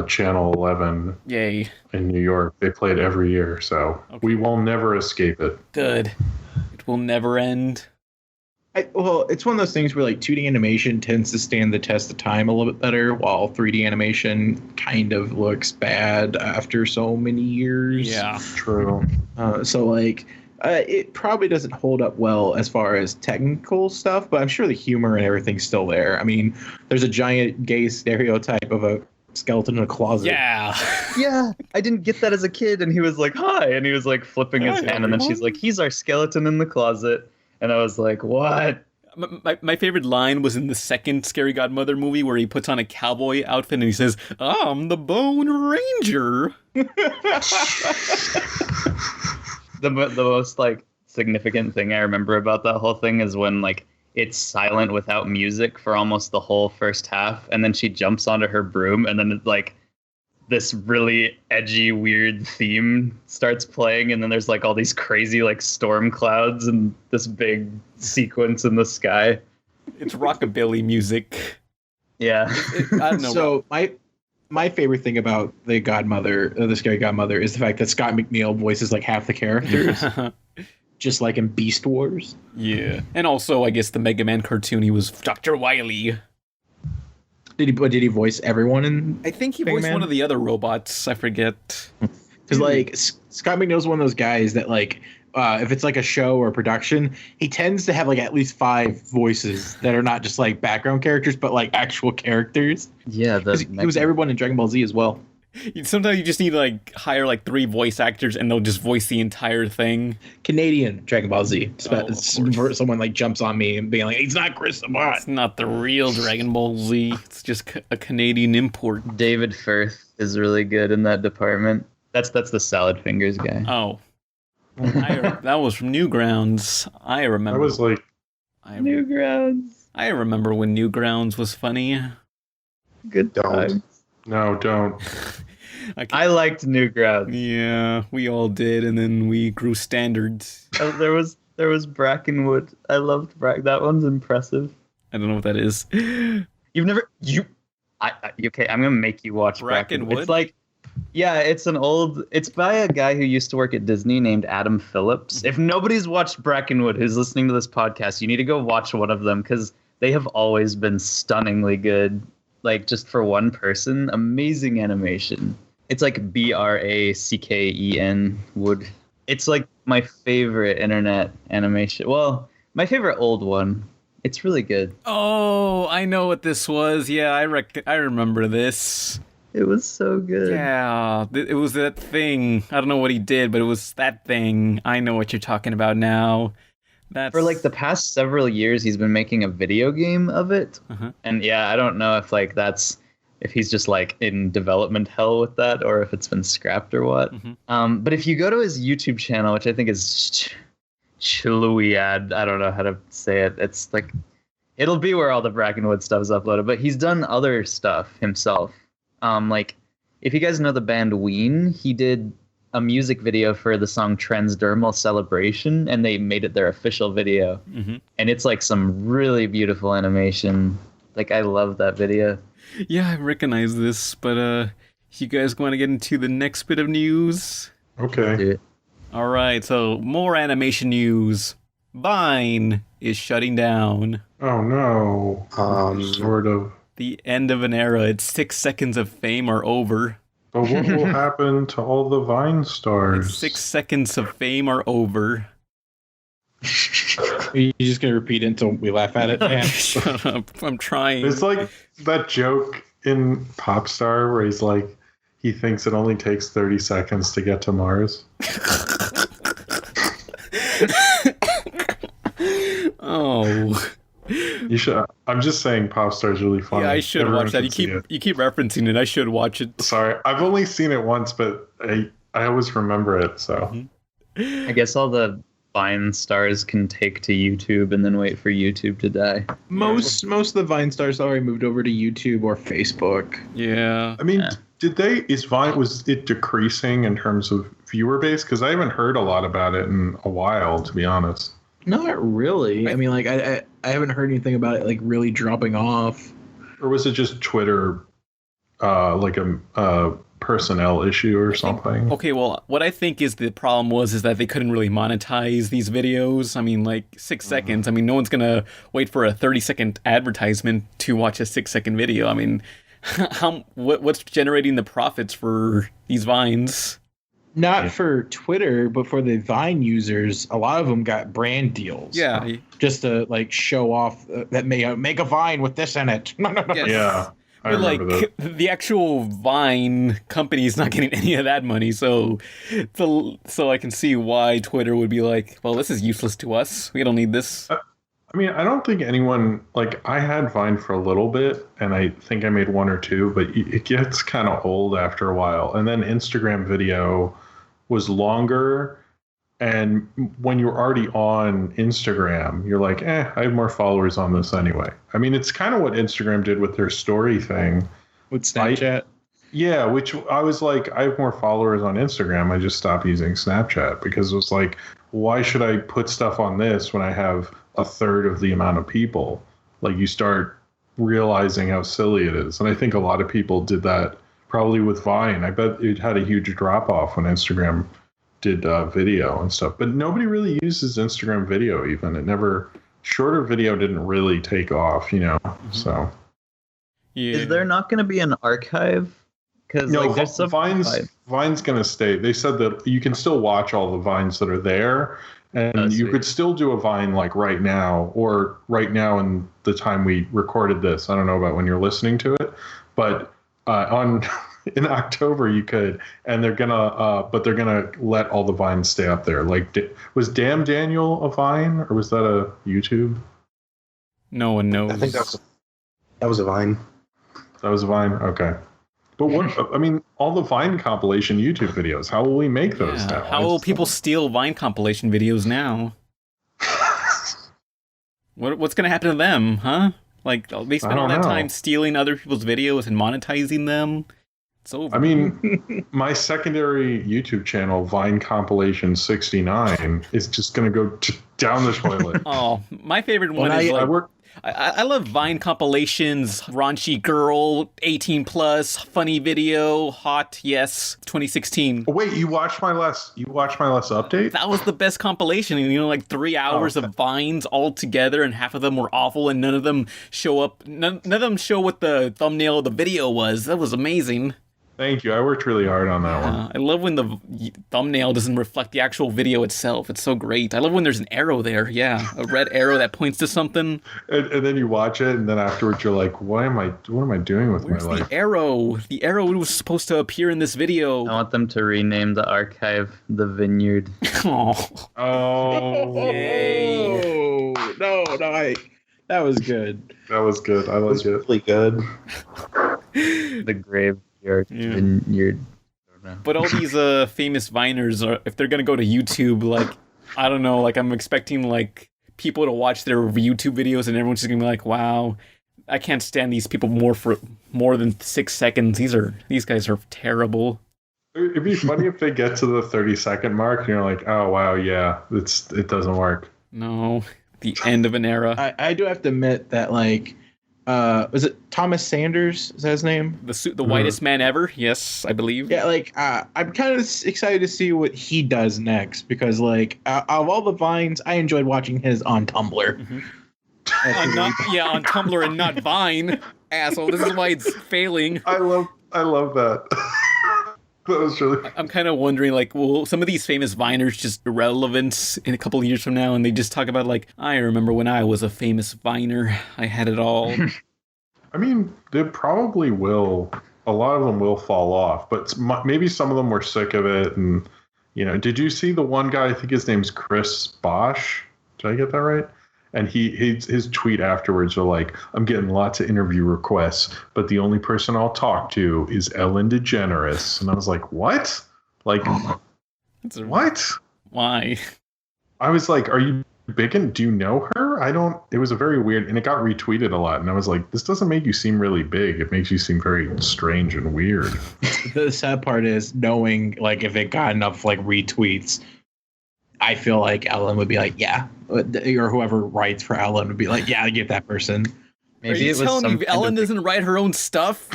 Channel 11 Yay. in New York. They play it every year, so we will never escape it. Good. It will never end. Well, it's one of those things where like 2D animation tends to stand the test of time a little bit better, while 3D animation kind of looks bad after so many years. Yeah. True. So like, it probably doesn't hold up well as far as technical stuff, but I'm sure the humor and everything's still there. I mean, there's a giant gay stereotype of a skeleton in a closet. Yeah. Yeah, I didn't get that as a kid, and he was like, "Hi," and he was like flipping his Hi, hand, and then she's like, "He's our skeleton in the closet," and I was like, "What?" My favorite line was in the second Scary Godmother movie where he puts on a cowboy outfit and he says, "I'm the Bone Ranger." The most like significant thing I remember about that whole thing is when like it's silent without music for almost the whole first half, and then she jumps onto her broom, and then it's like this really edgy, weird theme starts playing, and then there's like all these crazy like storm clouds and this big sequence in the sky. It's rockabilly music. Yeah. I don't know. So my favorite thing about the Godmother, the Scary Godmother, is the fact that Scott McNeil voices like half the characters, just like in Beast Wars. Yeah. And also, I guess the Mega Man cartoon, he was Dr. Wily. Did he voice everyone in? I think he Mega voiced Man? one of the other robots. I forget. Because like Scott McNeil's one of those guys that like if it's like a show or production, he tends to have like at least 5 voices that are not just like background characters, but like actual characters. Yeah, He was everyone in Dragon Ball Z as well. Sometimes you just need to like hire like 3 voice actors and they'll just voice the entire thing. Canadian Dragon Ball Z. Oh, of course. Someone like jumps on me and being like, "He's not Chris Sabat." It's not the real Dragon Ball Z. It's just a Canadian import. David Firth is really good in that department. That's the Salad Fingers guy. Oh. That was from Newgrounds. I remember. That was like Newgrounds. I remember when Newgrounds was funny. Good times. no, don't. I liked Newgrounds. Yeah, we all did, and then we grew standards. Oh, there was Brackenwood. I loved that one's impressive. I don't know what that is. You've never okay, I'm gonna make you watch Brackenwood. Brackenwood? It's like, yeah, it's by a guy who used to work at Disney named Adam Phillips. If nobody's watched Brackenwood who's listening to this podcast, you need to go watch one of them because they have always been stunningly good. Like just for one person, amazing animation. It's like Bracken Wood. It's like my favorite internet animation. Well, my favorite old one. It's really good. Oh, I know what this was. Yeah, I remember this. It was so good. Yeah, it was that thing. I don't know what he did, but it was that thing. I know what you're talking about now. That's... For like the past several years, he's been making a video game of it. Uh-huh. And yeah, I don't know if like if he's just like in development hell with that or if it's been scrapped or what. Mm-hmm. But if you go to his YouTube channel, which I think is Chiluiad, I don't know how to say it. It's like, it'll be where all the Brackenwood stuff is uploaded, but he's done other stuff himself. Like if you guys know the band Ween, he did a music video for the song Transdermal Celebration, and they made it their official video. Mm-hmm. And it's like some really beautiful animation. Like I love that video. Yeah, I recognize this, but you guys want to get into the next bit of news? Okay. Do it. All right, so more animation news. Vine is shutting down. Oh no. Sort of. The end of an era. Its 6 seconds of fame are over. But what will happen to all the Vine stars? Its 6 seconds of fame are over. Are you just gonna repeat it until we laugh at it? Man? Shut up. I'm trying. It's like that joke in Popstar where he's like, he thinks it only takes 30 seconds to get to Mars. Oh. You should. I'm just saying, Popstar is really funny. Yeah, I should Everyone watch that. should You keep referencing it. I should watch it. Sorry, I've only seen it once, but I always remember it. So I guess all the Vine stars can take to YouTube and then wait for YouTube to die. Most of the Vine stars already moved over to YouTube or Facebook. Yeah. I mean, Yeah. was it decreasing in terms of viewer base? Because I haven't heard a lot about it in a while, to be honest. Not really. I mean, like I haven't heard anything about it like really dropping off. Or was it just Twitter, like a personnel issue or something. Okay, well, what I think is the problem is that they couldn't really monetize these videos. I mean, like 6 seconds. I mean, no one's gonna wait for a 30-second advertisement to watch a 6-second video. I mean, what's generating the profits for these Vines? Not for Twitter, but for the Vine users, a lot of them got brand deals. Yeah, just to like show off that make a Vine with this in it. Yes. Yeah. But like the actual Vine company is not getting any of that money, so I can see why Twitter would be like, well, this is useless to us. We don't need this. I mean, I don't think anyone, like, I had Vine for a little bit, and I think I made 1 or 2, but it gets kind of old after a while. And then Instagram video was longer, and when you're already on Instagram, you're like, I have more followers on this anyway. I mean, it's kind of what Instagram did with their story thing. With Snapchat? Yeah, which I was like, I have more followers on Instagram. I just stopped using Snapchat because it was like, why should I put stuff on this when I have a third of the amount of people? Like, you start realizing how silly it is. And I think a lot of people did that probably with Vine. I bet it had a huge drop off when Instagram did video and stuff, but nobody really uses Instagram video. Even shorter video didn't really take off, So Yeah. Is there not going to be an archive? Because no, like, there's some Vine's going to stay. They said that you can still watch all the Vines that are there, and you could still do a Vine like right now, or right now in the time we recorded this. I don't know about when you're listening to it, but in October you could, and they're gonna let all the Vines stay up there. Like, was Damn Daniel a Vine, or was that a YouTube? No one knows. I think that was a Vine. That was a Vine. Okay, but what? I mean, all the Vine compilation YouTube videos. How will we make those now? How will people steal Vine compilation videos now? What's gonna happen to them, huh? Like, they spend all that time stealing other people's videos and monetizing them. It's over. I mean, my secondary YouTube channel, Vine Compilation 69, is just going to go down the toilet. Oh, my favorite one is I love Vine compilations, raunchy girl, 18 plus, funny video, hot, yes, 2016. Oh, wait, you watched my last update? That was the best compilation. Like 3 hours of Vines all together, and half of them were awful, and none of them show up. None of them show what the thumbnail of the video was. That was amazing. Thank you. I worked really hard on that one. I love when the thumbnail doesn't reflect the actual video itself. It's so great. I love when there's an arrow there. Yeah, a red arrow that points to something. And then you watch it, and then afterwards you're like, what am I doing with my life? Where's the arrow? The arrow was supposed to appear in this video. I want them to rename the archive the Vineyard. Oh. Yay. No, that was good. That was good. I like it. Really good. The Graveyard Vineyard. But all these famous Viners, if they're gonna go to YouTube, like, I don't know, like, I'm expecting like people to watch their YouTube videos, and everyone's just gonna be like, wow, I can't stand these people for more than 6 seconds. These guys are terrible. It'd be funny if they get to the 30-second mark and you're like, oh wow, yeah, it doesn't work. No, the end of an era. I do have to admit that, like, was it Thomas Sanders? Is that his name? The whitest man ever? Yes, I believe. Yeah, like, I'm kind of excited to see what he does next, because, like, of all the Vines, I enjoyed watching his on Tumblr. Mm-hmm. On Tumblr and not Vine, asshole. This is why it's failing. I love that. That was really. I'm kind of wondering, like, will some of these famous Viners just irrelevant in a couple of years from now, and they just talk about, like, I remember when I was a famous Viner, I had it all. I mean, they probably will. A lot of them will fall off, but maybe some of them were sick of it. And did you see the one guy? I think his name's Chris Bosch. Did I get that right? And his tweet afterwards are like, I'm getting lots of interview requests, but the only person I'll talk to is Ellen DeGeneres. And I was like, what? Like, what? Why? I was like, are you big? And do you know her? It was a very weird, and it got retweeted a lot. And I was like, this doesn't make you seem really big. It makes you seem very strange and weird. The sad part is knowing, like, if it got enough, like, retweets, I feel like Ellen would be like, yeah, or whoever writes for Ellen would be like, yeah, I get that person. Maybe Are you telling me Ellen doesn't write her own stuff?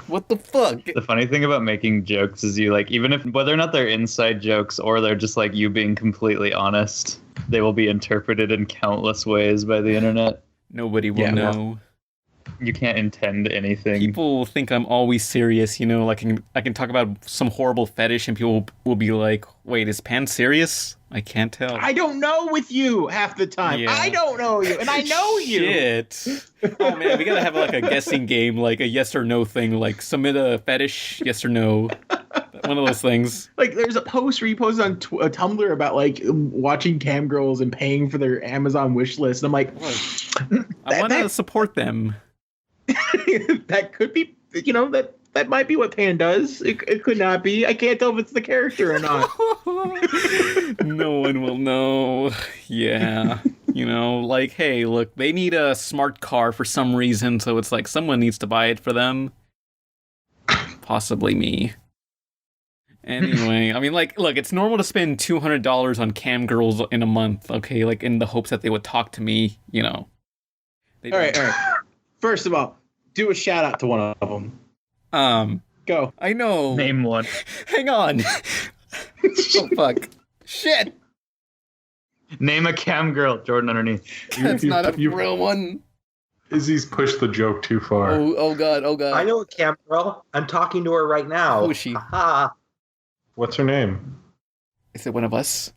What the fuck? The funny thing about making jokes is you like, even if whether or not they're inside jokes or they're just like you being completely honest, they will be interpreted in countless ways by the internet. Nobody will know. You can't intend anything. People think I'm always serious, you know, like I can talk about some horrible fetish and people will be like, wait, is Pan serious? I can't tell. I don't know with you half the time. Yeah. I don't know you, and I know you. Shit. Oh man, we gotta have like a guessing game, like a yes or no thing, like submit a fetish, yes or no. One of those things. Like, there's a post where you posted on Tumblr about like watching cam girls and paying for their Amazon wish list. And I'm like, I want to support them. That could be, you know, that might be what Pan does. It could not be. I can't tell if it's the character or not. No one will know. Yeah. You know, like, hey, look, they need a smart car for some reason, so it's like someone needs to buy it for them. Possibly me. Anyway, I mean, like, look, it's normal to spend $200 on cam girls in a month, okay? Like, in the hopes that they would talk to me, you know. All right. First of all, do a shout out to one of them. Go. I know. Name one. Hang on. Oh, fuck. Shit. Name a cam girl, Jordan underneath. That's not a real one. Izzy's pushed the joke too far. Oh god. I know a cam girl. I'm talking to her right now. Who is she? Aha. What's her name? Is it one of us?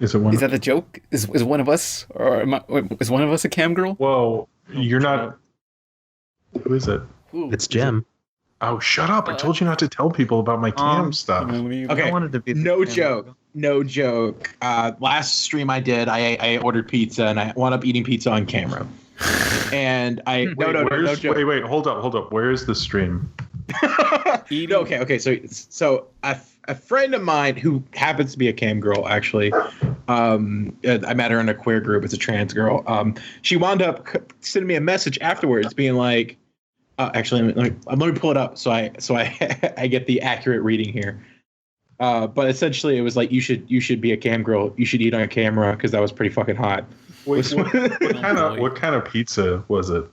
Is it one? Is that the joke? Is one of us? Or is one of us a cam girl? Whoa, you're not. Who is it? Ooh. It's Jim. Oh, shut up! I told you not to tell people about my cam stuff. Okay, I wanted to be no joke. Last stream I did, I ordered pizza and I wound up eating pizza on camera. And I no joke. Wait, hold up. Where is the stream? Okay. So a friend of mine who happens to be a cam girl, actually, I met her in a queer group. It's a trans girl. She wound up sending me a message afterwards, being like, actually, let me pull it up so I I get the accurate reading here. But essentially, it was like you should be a cam girl. You should eat on camera because that was pretty fucking hot. Wait, what kind of pizza was it?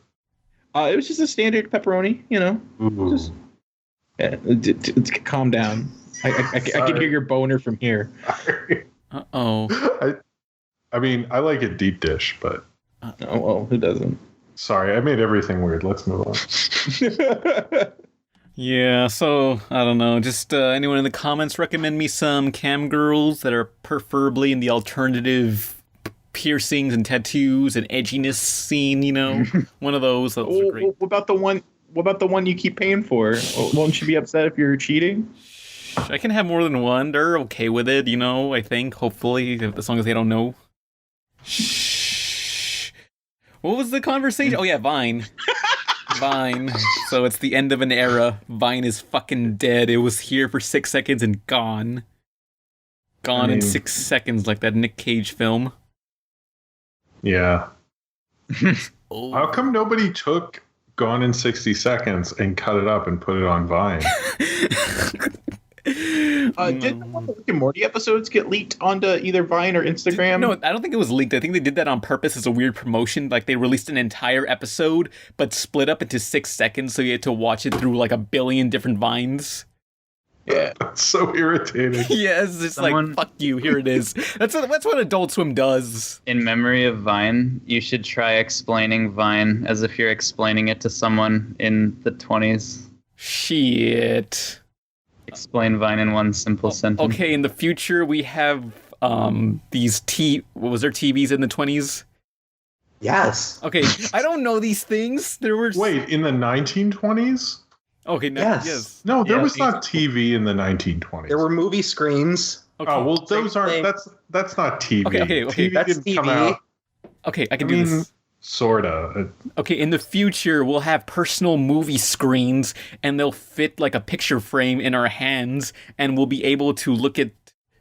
It was just a standard pepperoni, you know. Ooh. Calm down. I can hear your boner from here. Uh-oh. I mean, I like a deep dish, but... Oh, well, who doesn't? Sorry, I made everything weird. Let's move on. Yeah, so, I don't know. Just anyone in the comments recommend me some cam girls that are preferably in the alternative piercings and tattoos and edginess scene, you know? One of those. Those are great. What about the one you keep paying for? Won't you be upset if you're cheating? I can have more than one. They're okay with it, you know, I think, hopefully, as long as they don't know. Shh. What was the conversation? Oh, yeah, Vine. Vine. So it's the end of an era. Vine is fucking dead. It was here for 6 seconds and gone. Gone in 6 seconds, like that Nick Cage film. Yeah. Oh. How come nobody took Gone in 60 Seconds and cut it up and put it on Vine? Did the Rick and Morty episodes get leaked onto either Vine or Instagram? No, I don't think it was leaked. I think they did that on purpose as a weird promotion. Like, they released an entire episode, but split up into 6 seconds, so you had to watch it through, like, a billion different Vines. Yeah. That's so irritating. Yeah, it's just like, fuck you, here it is. That's what Adult Swim does. In memory of Vine, you should try explaining Vine as if you're explaining it to someone in the 20s. Shit. Explain Vine in one simple sentence. Okay, in the future, we have these what was there, TVs in the 20s? Yes. Okay, I don't know these things. There were... Wait, in the 1920s? Okay, Yes. No, there Yeah. was not TV in the 1920s. There were movie screens. Okay. Oh, well, those aren't... thing. That's not TV. Okay. TV That's didn't come TV. out. Okay, I can I do mean, this. sorta. Okay, in the future, we'll have personal movie screens, and they'll fit like a picture frame in our hands, and we'll be able to look at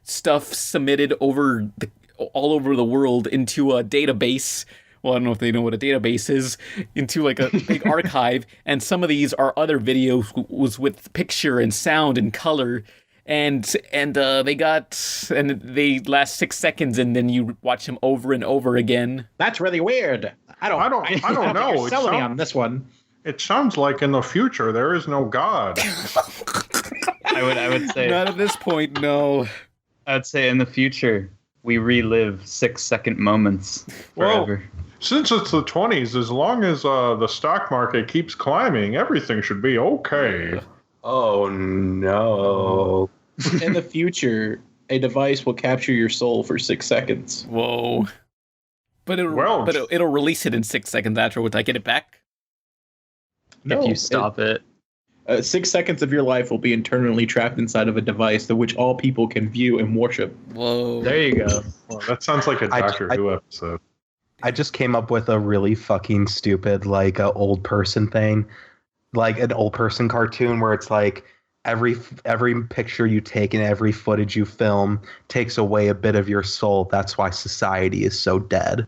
stuff submitted all over the world into a database. Well, I don't know if they know what a database is, into like a big archive, and some of these are other videos with picture and sound and color, and they last 6 seconds, and then you watch them over and over again. That's really weird. I don't I don't know. You're It selling me sound- on this one. It sounds like in the future there is no God. I would say Not at this point, no. I'd say in the future we relive 6-second moments forever. Well, since it's the 20s, as long as the stock market keeps climbing, everything should be okay. Oh no. In the future, a device will capture your soul for 6 seconds. Whoa. But it'll release it in 6 seconds after. Would I get it back? If you stop it. 6 seconds of your life will be internally trapped inside of a device to which all people can view and worship. Whoa. There you go. Well, that sounds like a Doctor Who episode. I just came up with a really fucking stupid, like, old person thing. Like an old person cartoon where it's like every picture you take and every footage you film takes away a bit of your soul. That's why society is so dead.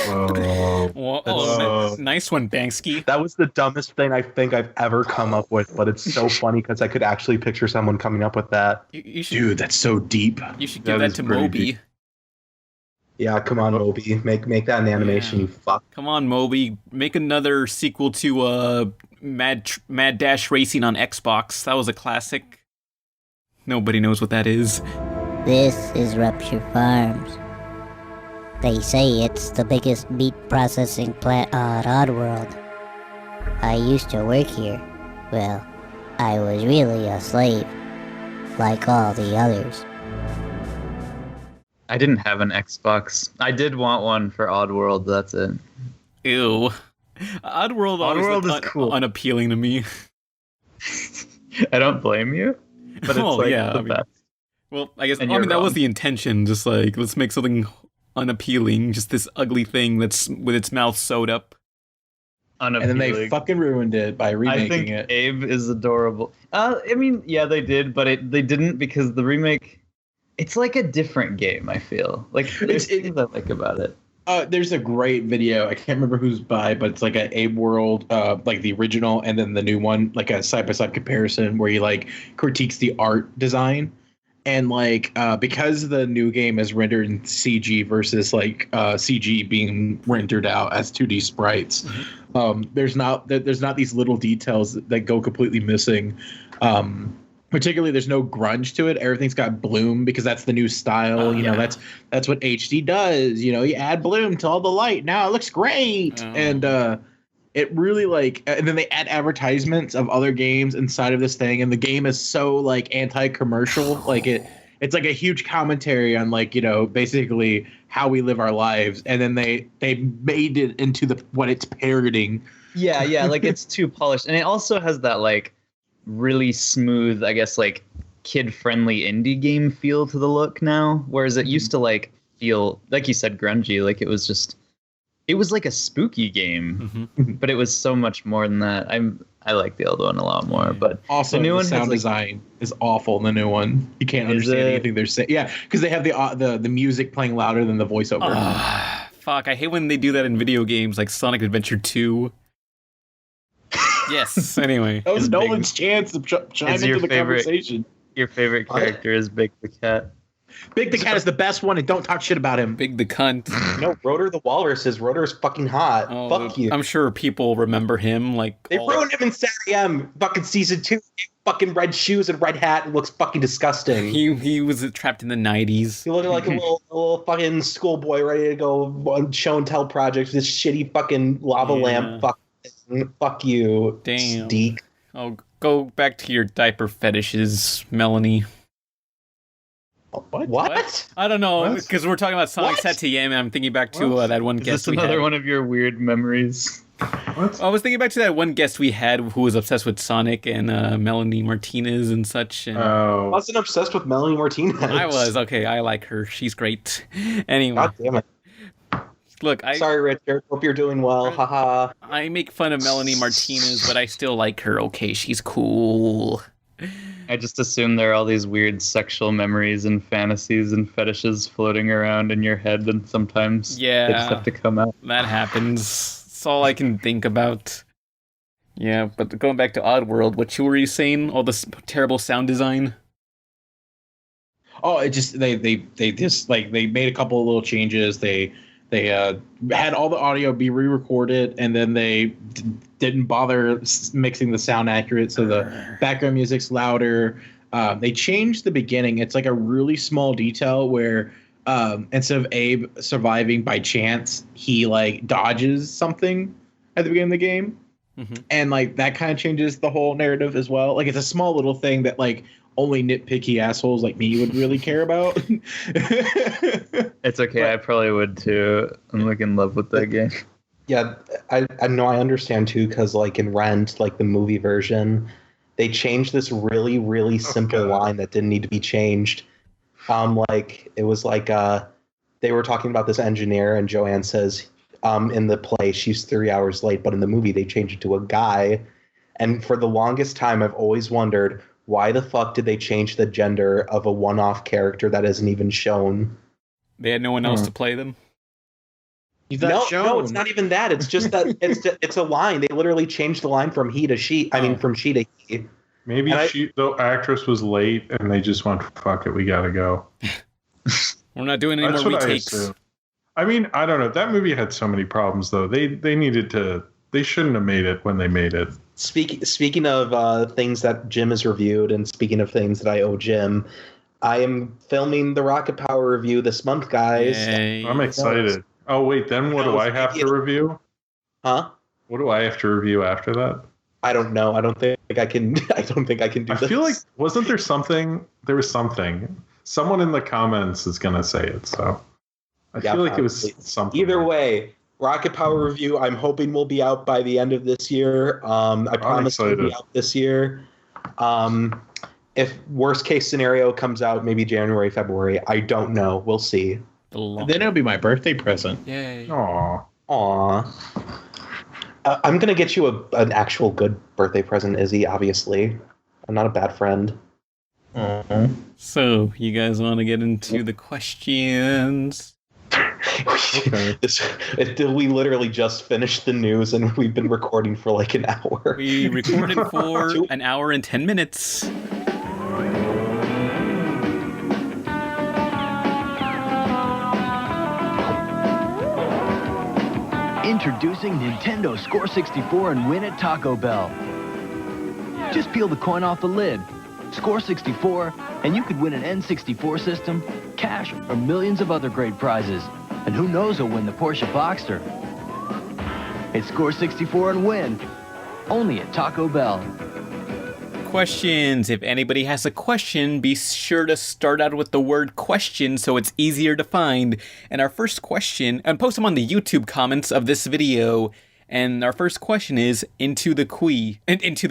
Whoa, nice one, Banksy. That was the dumbest thing I think I've ever come up with, but it's so funny because I could actually picture someone coming up with that. You should, Dude, that's so deep. You should give that to Moby. Yeah, come on, Moby. Make that an animation, you fuck. Come on, Moby. Make another sequel to Mad Dash Racing on Xbox. That was a classic. Nobody knows what that is. This is Rupture Farms. They say it's the biggest meat processing plant on Oddworld. I used to work here. Well, I was really a slave, like all the others. I didn't have an Xbox. I did want one for Oddworld, that's it. Ew. Oddworld is cool. Unappealing to me. I don't blame you, but it's the best. Well, I guess that was the intention. Just like, let's make something unappealing, just this ugly thing that's with its mouth sewed up. And then they fucking ruined it by remaking it. I think Abe is adorable. I mean, yeah, they did, but they didn't because the remake. It's like a different game. I feel like there's things I like about it. There's a great video. I can't remember who's by, but it's like an Abe World, like the original, and then the new one, like a side-by-side comparison where he like critiques the art design. And like because the new game is rendered in CG versus like CG being rendered out as 2D sprites, there's not these little details that go completely missing. Particularly, there's no grunge to it. Everything's got bloom because that's the new style. You know, that's what HD does. You know, you add bloom to all the light. Now it looks great. And it really like, and then they add advertisements of other games inside of this thing, and the game is so like anti-commercial. Like it's like a huge commentary on like, you know, basically how we live our lives, and then they made it into what it's parroting. Yeah, like it's too polished, and it also has that like really smooth, I guess, like kid-friendly indie game feel to the look now, whereas it used to like feel, like you said, grungy. Like it was like a spooky game, but it was so much more than that. I like the old one a lot more, but also the new one sound design is awful. In the new one, you can't understand anything they're saying. Yeah, because they have the music playing louder than the voiceover. Fuck! I hate when they do that in video games, like Sonic Adventure 2. Yes. Anyway, that was Nolan's chance to chime into the conversation. Your favorite character is Big the Cat. Big the Cat is the best one, and don't talk shit about him. Big the cunt. No, Rotor the Walrus is fucking hot. Fuck you. I'm sure people remember him. Like they ruined him in Saturday M fucking season 2. Fucking red shoes and red hat and looks fucking disgusting. He was trapped in the 90s. He looked like a little fucking schoolboy ready to go on show and tell projects. This shitty fucking lava lamp. Fuck you. Damn. Steak. Oh, go back to your diaper fetishes, Melanie. What? I don't know, because we're talking about Sonic Satiyama, and I'm thinking back to that one guest we had. Is this another one of your weird memories? What? I was thinking back to that one guest we had who was obsessed with Sonic and Melanie Martinez and such. And I wasn't obsessed with Melanie Martinez. I was. Okay, I like her. She's great. Anyway. God damn it. Look, sorry, Richard. Hope you're doing well. Haha. I make fun of Melanie Martinez, but I still like her. Okay, she's cool. I just assume there are all these weird sexual memories and fantasies and fetishes floating around in your head, and sometimes they just have to come out. That happens. That's all I can think about. Yeah, but going back to Oddworld, what you were saying? All this terrible sound design? Oh, it just they just like they made a couple of little changes. They They had all the audio be re-recorded, and then they didn't bother mixing the sound accurate, so the background music's louder. They changed the beginning. It's like a really small detail where instead of Abe surviving by chance, he like dodges something at the beginning of the game. And like that kind of changes the whole narrative as well. Like it's a small little thing that like only nitpicky assholes like me would really care about. It's okay. But, I probably would too. I'm like in love with that game. Yeah, I know. I understand too, because like in Rent, like the movie version, they changed this really, really simple line that didn't need to be changed. Like it was like they were talking about this engineer, and Joanne says in the play she's 3 hours late, but in the movie they changed it to a guy. And for the longest time, I've always wondered, why the fuck did they change the gender of a one-off character that isn't even shown? They had no one else to play them? No, it's not even that. It's just that it's a line. They literally changed the line from he to she. I mean, from she to he. Maybe the actress was late and they just went, fuck it, we gotta go. We're not doing any more retakes. I mean, I don't know. That movie had so many problems, though. They needed to... They shouldn't have made it when they made it. Speaking of things that Jim has reviewed, and speaking of things that I owe Jim, I am filming the Rocket Power review this month, guys. Yay. I'm excited. Oh, wait, then what do I have to review? Huh? What do I have to review after that? I don't know. I don't think I can do this. I feel like, wasn't there something? There was something. Someone in the comments is going to say it, so... I feel like it was something. Either way, Rocket Power review, I'm hoping will be out by the end of this year. I promise it'll be out this year. If worst case scenario comes out maybe January, February, I don't know. We'll see. Then it'll be my birthday present. Yay. Aw. I'm going to get you an actual good birthday present, Izzy, obviously. I'm not a bad friend. So, you guys want to get into the questions? Okay. We literally just finished the news and we've been recording for like an hour. We recorded for an hour and 10 minutes. Introducing Nintendo Score 64 and win at Taco Bell. Just peel the coin off the lid, score 64, and you could win an N64 system, cash, or millions of other great prizes. And who knows who'll win the Porsche Boxster. It's Score 64 and win, only at Taco Bell. Questions. If anybody has a question, be sure to start out with the word question so it's easier to find. And our first question, and post them on the YouTube comments of this video. And our first question is into the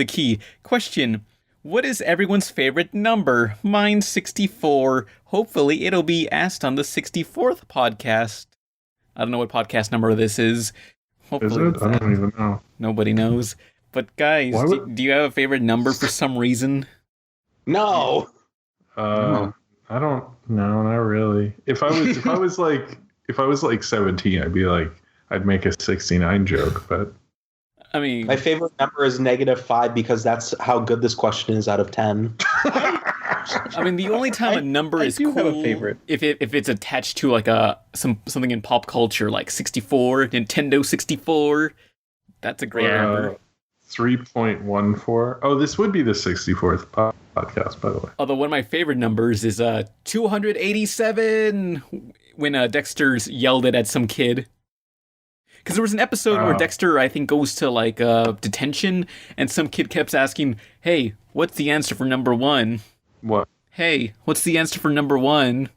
key. Question. What is everyone's favorite number? Mine's 64. Hopefully it'll be asked on the 64th podcast. I don't know what podcast number this is. Hopefully is it? I don't even know. Nobody knows. But guys, do you have a favorite number for some reason? No. I don't. No, not really. If I was like 17, I'd make a 69 joke, but. I mean, my favorite number is -5 because that's how good this question is out of 10. I mean, the only time a number is cool have a favorite. if it's attached to like something in pop culture, like 64, Nintendo 64. That's a great number. 3.14. Oh, this would be the 64th podcast, by the way. Although one of my favorite numbers is 287 when Dexter's yelled at some kid. Because there was an episode where Dexter, I think, goes to, like, detention, and some kid kept asking, hey, what's the answer for number 1? What? Hey, what's the answer for number 1?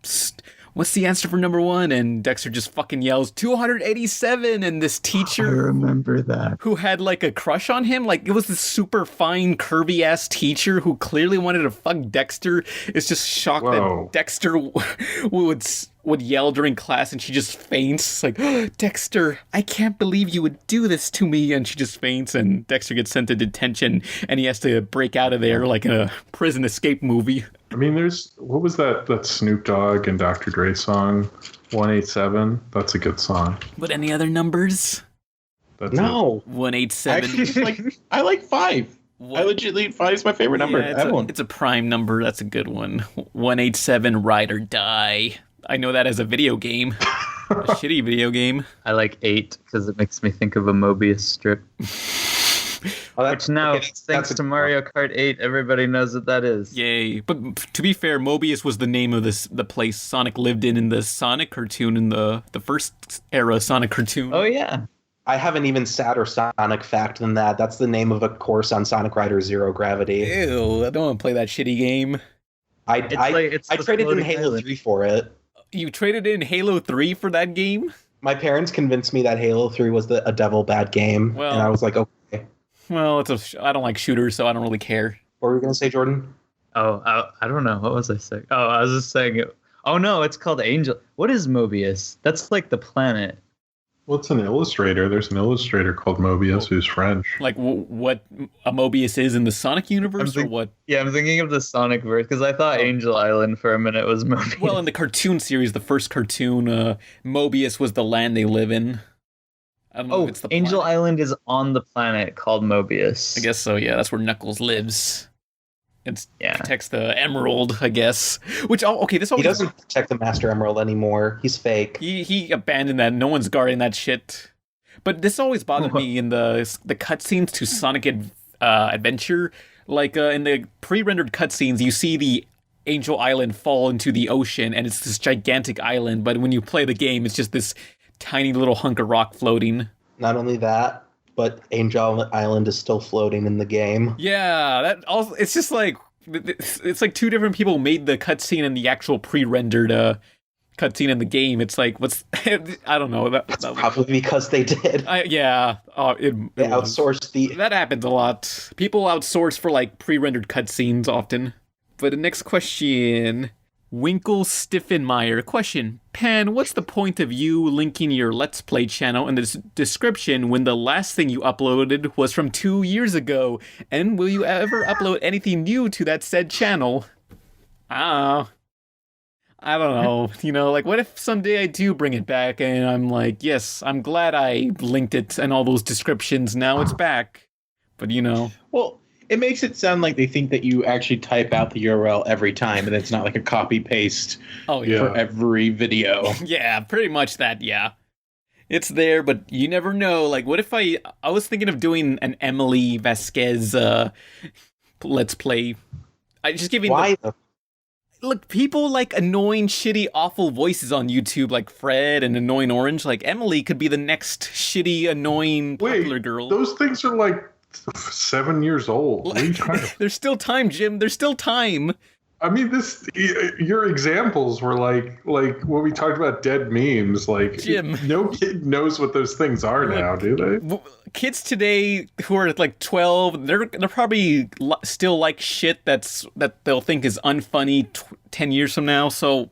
Psst, what's the answer for number 1? And Dexter just fucking yells, 287! And this teacher... I remember that. Who had, like, a crush on him? Like, it was this super fine, curvy-ass teacher who clearly wanted to fuck Dexter. Is just shocked that Dexter would yell during class, and she just faints. Like, oh, Dexter, I can't believe you would do this to me. And she just faints, and Dexter gets sent to detention, and he has to break out of there like in a prison escape movie. I mean, what was that Snoop Dogg and Dr. Dre song, 187? That's a good song. But any other numbers? That's no. 187. I like 5. I legitimately 5 is my favorite number. It's a prime number. That's a good one. 187, ride or die. I know that as a video game. A shitty video game. I like 8 because it makes me think of a Mobius strip. Which now, thanks to Mario Kart 8, everybody knows what that is. Yay. But to be fair, Mobius was the name of the place Sonic lived in the Sonic cartoon, in the first era Sonic cartoon. Oh, yeah. I have an even sadder Sonic fact than that. That's the name of a course on Sonic Rider Zero Gravity. Ew, I don't want to play that shitty game. I traded in Halo 3 for it. You traded in Halo 3 for that game? My parents convinced me that Halo 3 was a devil bad game, well, and I was like, okay. Well, I don't like shooters, so I don't really care. What were you going to say, Jordan? Oh, I don't know. What was I saying? Oh, I was just saying it. Oh, no, it's called Angel. What is Mobius? That's like the planet. Well, it's an illustrator. There's an illustrator called Mobius who's French. Like what a Mobius is in the Sonic universe, or what? Yeah, I'm thinking of the Sonic verse because I thought Angel Island for a minute was Mobius. Well, in the cartoon series, the first cartoon, Mobius was the land they live in. I don't know if it's the Angel planet. Island is on the planet called Mobius. I guess so, yeah. That's where Knuckles lives. It protects the Emerald, I guess. Which, this always... He doesn't protect the Master Emerald anymore. He's fake. He abandoned that. No one's guarding that shit. But this always bothered me in the cutscenes to Sonic Adventure. Like, in the pre-rendered cutscenes, you see the Angel Island fall into the ocean, and it's this gigantic island. But when you play the game, it's just this tiny little hunk of rock floating. Not only that, but Angel Island is still floating in the game. Yeah, that also, it's just like, it's like two different people made the cutscene and the actual pre-rendered cutscene in the game. It's like, I don't know. That's probably because they did. They outsourced That happens a lot. People outsource for like pre-rendered cutscenes often. But the next question... Winkle Stiffenmeyer. Question. Pan, what's the point of you linking your Let's Play channel in the description when the last thing you uploaded was from 2 years ago? And will you ever upload anything new to that said channel? I don't know. Like, what if someday I do bring it back and I'm like, yes, I'm glad I linked it and all those descriptions. Now it's back. But, Well, it makes it sound like they think that you actually type out the URL every time, and it's not like a copy-paste for every video. Yeah, pretty much that, yeah. It's there, but you never know. Like, what if I was thinking of doing an Emily Vasquez Let's Play. I just giving... Why? Look, people like annoying, shitty, awful voices on YouTube, like Fred and Annoying Orange. Like, Emily could be the next shitty, annoying, popular girl. Those things are like 7 years old. What are you trying to... There's still time, Jim. There's still time. I mean, your examples were like when we talked about dead memes. Like, Jim, no kid knows what those things are now, do they? Kids today who are like 12, they're probably still like shit that they'll think is unfunny 10 years from now. So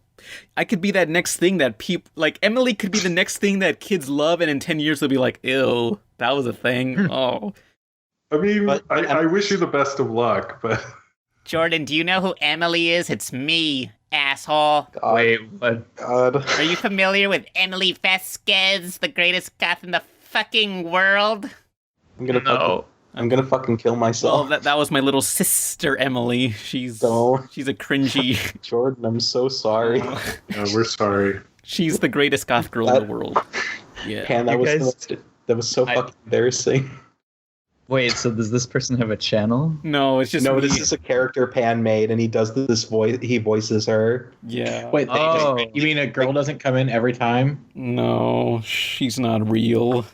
I could be that next thing that people like. Emily could be the next thing that kids love, and in 10 years they'll be like, "Ew, that was a thing." Oh, I mean, I wish you the best of luck, but. Jordan, do you know who Emily is? It's me, asshole. God. Wait, what? God. Are you familiar with Emily Vasquez, the greatest goth in the fucking world? I'm gonna fucking kill myself. Well, that was my little sister Emily. She's a cringy. Jordan, I'm so sorry. We're sorry. She's the greatest goth girl in the world. Yeah. Man, that was so fucking embarrassing. Wait, so does this person have a channel? No, it's just no. me. This is a character Pan made, and he does this voice. He voices her. Yeah. Wait, you mean a girl doesn't come in every time? No, she's not real.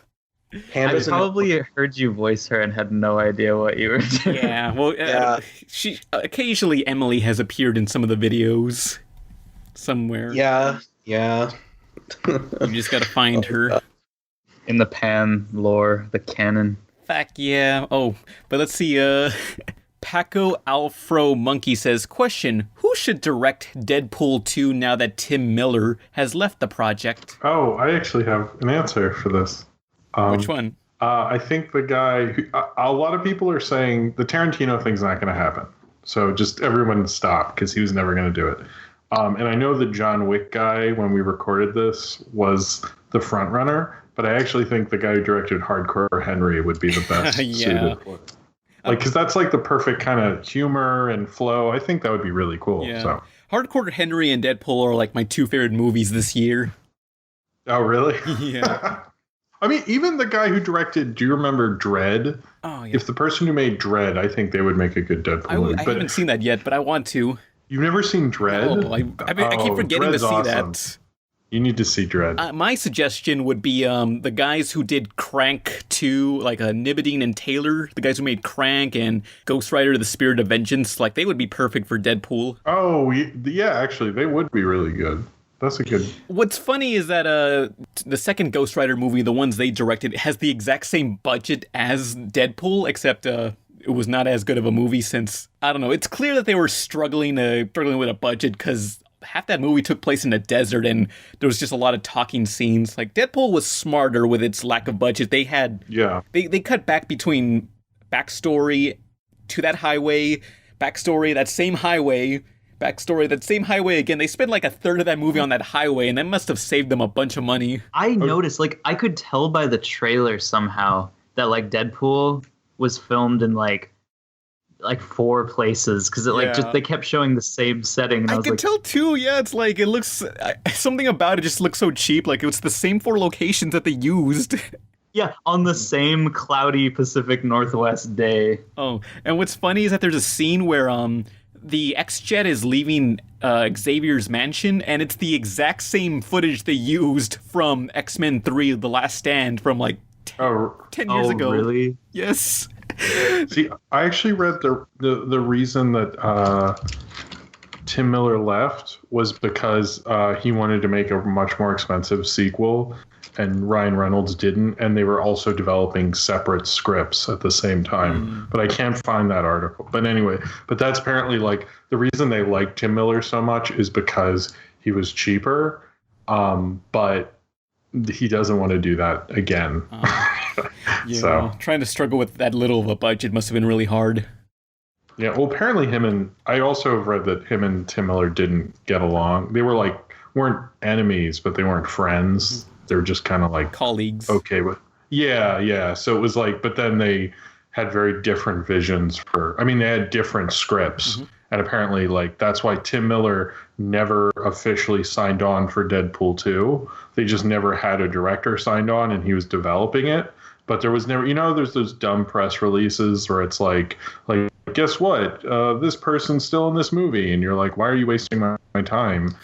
I probably heard you voice her and had no idea what you were doing. Yeah, well, she occasionally Emily has appeared in some of the videos somewhere. Yeah. You just gotta find her in the Pan lore, the canon. Fuck yeah. Oh, but let's see. Paco Alfro Monkey says, question, who should direct Deadpool 2 now that Tim Miller has left the project? Oh, I actually have an answer for this. Which one? I think the guy, a lot of people are saying the Tarantino thing's not going to happen. So just everyone stop, because he was never going to do it. And I know the John Wick guy, when we recorded this, was the front runner. But I actually think the guy who directed Hardcore Henry would be the best suited for it. Like, because that's like the perfect kind of humor and flow. I think that would be really cool. Yeah. So. Hardcore Henry and Deadpool are like my two favorite movies this year. Oh, really? Yeah. I mean, even the guy who directed, do you remember Dread? Oh, yeah. If the person who made Dread, I think they would make a good Deadpool movie. I haven't seen that yet, but I want to. You've never seen Dread? No, I keep forgetting Dread's to see awesome. that. You need to see Dread. My suggestion would be the guys who did Crank 2, like Nibbedine and Taylor, the guys who made Crank and Ghost Rider: The Spirit of Vengeance, like they would be perfect for Deadpool. Oh, yeah, actually, they would be really good. That's a good... What's funny is that the second Ghost Rider movie, the ones they directed, has the exact same budget as Deadpool, except it was not as good of a movie since, I don't know, it's clear that they were struggling with a budget because half that movie took place in a desert and there was just a lot of talking scenes. Like, Deadpool was smarter with its lack of budget. They had... Yeah. They cut back between backstory to that highway, backstory, that same highway... Backstory, that same highway again. They spent like a third of that movie on that highway, and that must have saved them a bunch of money. I noticed, like, I could tell by the trailer somehow that, like, Deadpool was filmed in, like 4 places, because just they kept showing the same setting. And I could tell too, yeah, it's like, it looks, something about it just looks so cheap, like it was the same 4 locations that they used. Yeah, on the same cloudy Pacific Northwest day. Oh, and what's funny is that there's a scene where, the X-Jet is leaving Xavier's mansion, and it's the exact same footage they used from X-Men 3, The Last Stand, from like 10 years ago. Really? Yes. See, I actually read the reason that Tim Miller left was because he wanted to make a much more expensive sequel, and Ryan Reynolds didn't, and they were also developing separate scripts at the same time. But I can't find that article. But anyway, that's apparently, like, the reason they liked Tim Miller so much is because he was cheaper, but he doesn't want to do that again. So trying to struggle with that little of a budget must have been really hard. Yeah, well, apparently I also have read that him and Tim Miller didn't get along. They weren't enemies, but they weren't friends. They were just kind of like colleagues. Okay with yeah. So it was like, but then they had very different visions they had different scripts, and apparently, like, that's why Tim Miller never officially signed on for Deadpool 2. They just never had a director signed on, and he was developing it. But there was never, there's those dumb press releases where it's like, guess what? This person's still in this movie, and you're like, why are you wasting my time?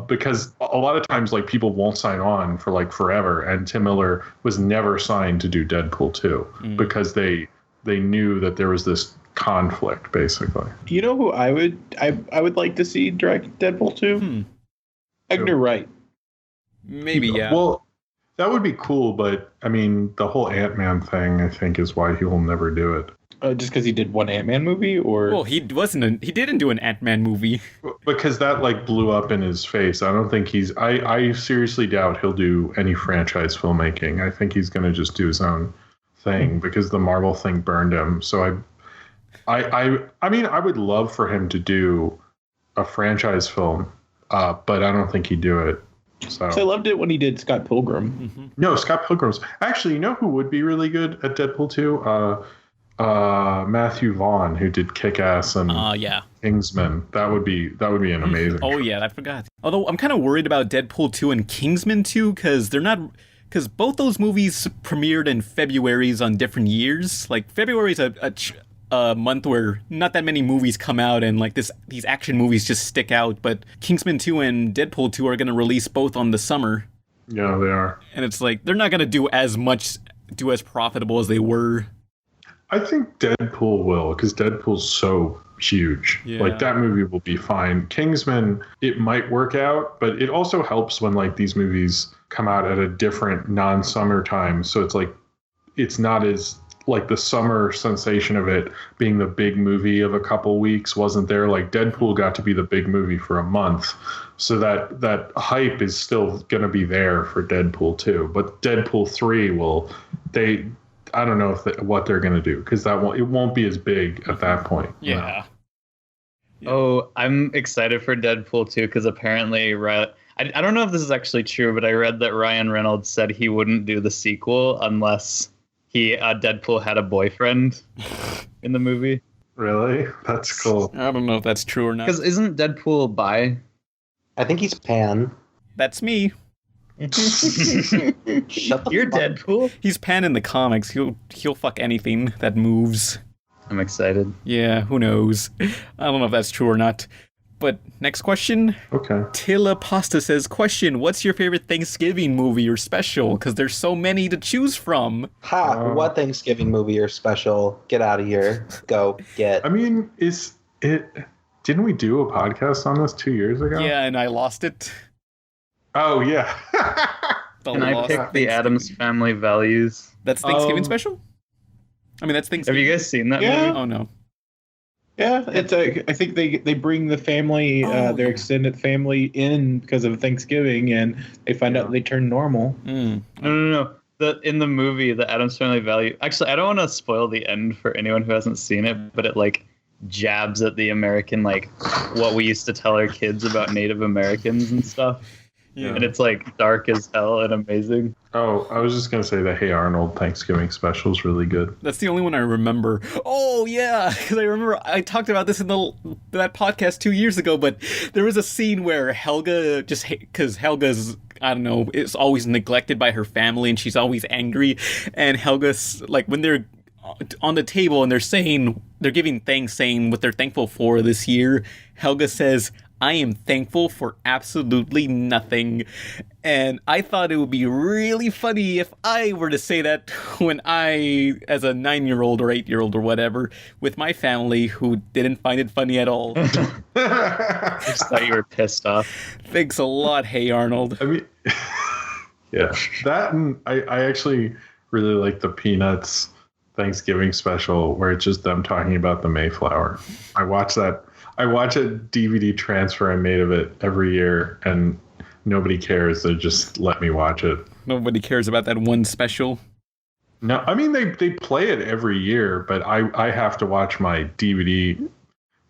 Because a lot of times, like, people won't sign on for like forever, and Tim Miller was never signed to do Deadpool 2 because they knew that there was this conflict, basically. You know who I would like to see direct Deadpool 2? Edgar Wright. Maybe, yeah. Well, that would be cool, but I mean, the whole Ant-Man thing, I think, is why he will never do it. Just because he did one Ant-Man movie, or he didn't do an Ant-Man movie because that, like, blew up in his face. I don't think I seriously doubt he'll do any franchise filmmaking. I think he's going to just do his own thing because the Marvel thing burned him. So I mean, I would love for him to do a franchise film, but I don't think he'd do it. So I loved it when he did Scott Pilgrim. No, Scott Pilgrim's actually, you know who would be really good at Deadpool 2? Matthew Vaughn, who did Kick-Ass and Kingsman. That would be an amazing. Oh yeah, I forgot. Although I'm kind of worried about Deadpool 2 and Kingsman 2 because because both those movies premiered in Februarys on different years. Like, February's a month where not that many movies come out, and like these action movies just stick out. But Kingsman 2 and Deadpool 2 are going to release both on the summer. Yeah, they are. And it's like they're not going to do as profitable as they were. I think Deadpool will, because Deadpool's so huge. Yeah. Like, that movie will be fine. Kingsman, it might work out, but it also helps when, like, these movies come out at a different non-summer time. So it's like, it's not as, like, the summer sensation of it being the big movie of a couple weeks wasn't there. Like, Deadpool got to be the big movie for a month. So that hype is still going to be there for Deadpool 2. But Deadpool 3 I don't know what they're going to do, because it won't be as big at that point. Yeah. No. Oh, I'm excited for Deadpool 2 because apparently, I don't know if this is actually true, but I read that Ryan Reynolds said he wouldn't do the sequel unless Deadpool had a boyfriend in the movie. Really? That's cool. I don't know if that's true or not. Because isn't Deadpool bi? I think he's pan. That's me. You're Deadpool. He's Pan in the comics. He'll fuck anything that moves. I'm excited. Yeah, who knows? I don't know if that's true or not. But next question. Okay. Tilla Pasta says, question, what's your favorite Thanksgiving movie or special? Because there's so many to choose from. What Thanksgiving movie or special? Get out of here. Go get. I mean, didn't we do a podcast on this 2 years ago? Yeah, and I lost it. Oh, yeah. Can I pick the Addams Family Values? That's Thanksgiving special? I mean, that's Thanksgiving. Have you guys seen that Yeah. movie? Oh, no. Yeah, I think they bring the family, their extended family in because of Thanksgiving, and they find out they turn normal. No. In the movie, the Addams Family Value. Actually, I don't want to spoil the end for anyone who hasn't seen it, but it like jabs at the American, like what we used to tell our kids about Native Americans and stuff. Yeah. And it's like dark as hell and amazing. Oh, I was just going to say the Hey Arnold Thanksgiving special is really good. That's the only one I remember. Oh, yeah, because I remember I talked about this in that podcast 2 years ago, but there was a scene where Helga, because Helga's, I don't know, is always neglected by her family, and she's always angry, and Helga's, like, when they're on the table and they're giving thanks, saying what they're thankful for this year, Helga says, I am thankful for absolutely nothing. And I thought it would be really funny if I were to say that when I, as a 9-year-old or 8-year-old or whatever, with my family who didn't find it funny at all. I just thought you were pissed off. Thanks a lot, Hey Arnold. I mean, yeah, that and I actually really like the Peanuts Thanksgiving special where it's just them talking about the Mayflower. I watch a DVD transfer I made of it every year, and nobody cares. They just let me watch it. Nobody cares about that one special. No, I mean, they play it every year, but I have to watch my DVD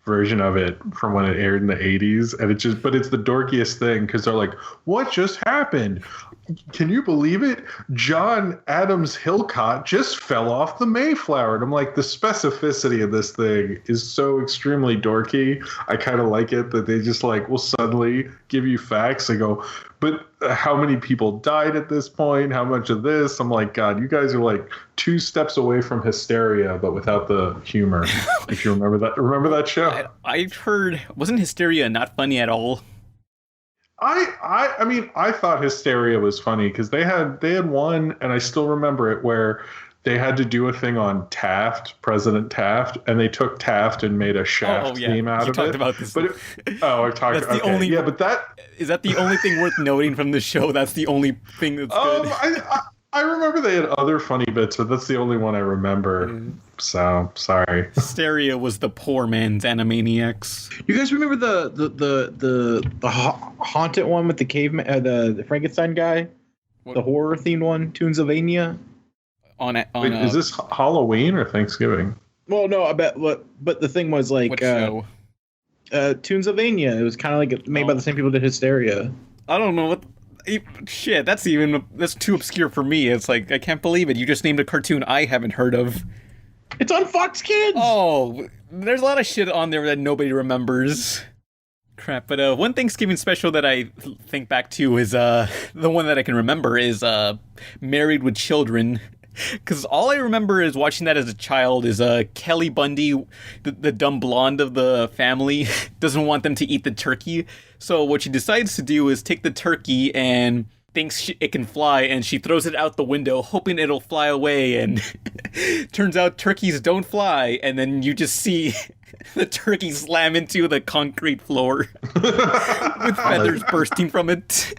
version of it from when it aired in the 80s, and but it's the dorkiest thing because they're like, what just happened? Can you believe it? John Adams Hillcott just fell off the Mayflower. And I'm like, the specificity of this thing is so extremely dorky. I kind of like it that they just like will suddenly give you facts. They go, but how many people died at this point? How much of this? I'm like, God, you guys are like 2 steps away from Hysteria, but without the humor. If you remember that show. I've heard, wasn't Hysteria not funny at all? I mean, I thought Hysteria was funny because they had one, and I still remember it, where they had to do a thing on Taft, President Taft, and they took Taft and made a Shaft theme out of it. Talked about this. But I've talked. That's the only. Yeah, but is that the only thing worth noting from the show? That's the only thing that's good. I remember they had other funny bits, but that's the only one I remember. So sorry. Hysteria was the poor man's Animaniacs. You guys remember the haunted one with the caveman, the Frankenstein guy, the horror themed one, Toonsylvania? Wait, is this Halloween or Thanksgiving? Well, no, I bet. But the thing was like, what show? Toonsylvania. It was kind of like made by the same people that did Hysteria. I don't know what. Shit, that's too obscure for me. It's like, I can't believe it. You just named a cartoon I haven't heard of. It's on Fox Kids! Oh, there's a lot of shit on there that nobody remembers. Crap, but one Thanksgiving special that I think back to is, the one that I can remember is, Married with Children. Because all I remember is watching that as a child is Kelly Bundy, the dumb blonde of the family, doesn't want them to eat the turkey. So what she decides to do is take the turkey and thinks it can fly, and she throws it out the window, hoping it'll fly away. And turns out turkeys don't fly. And then you just see the turkey slam into the concrete floor with feathers bursting from it.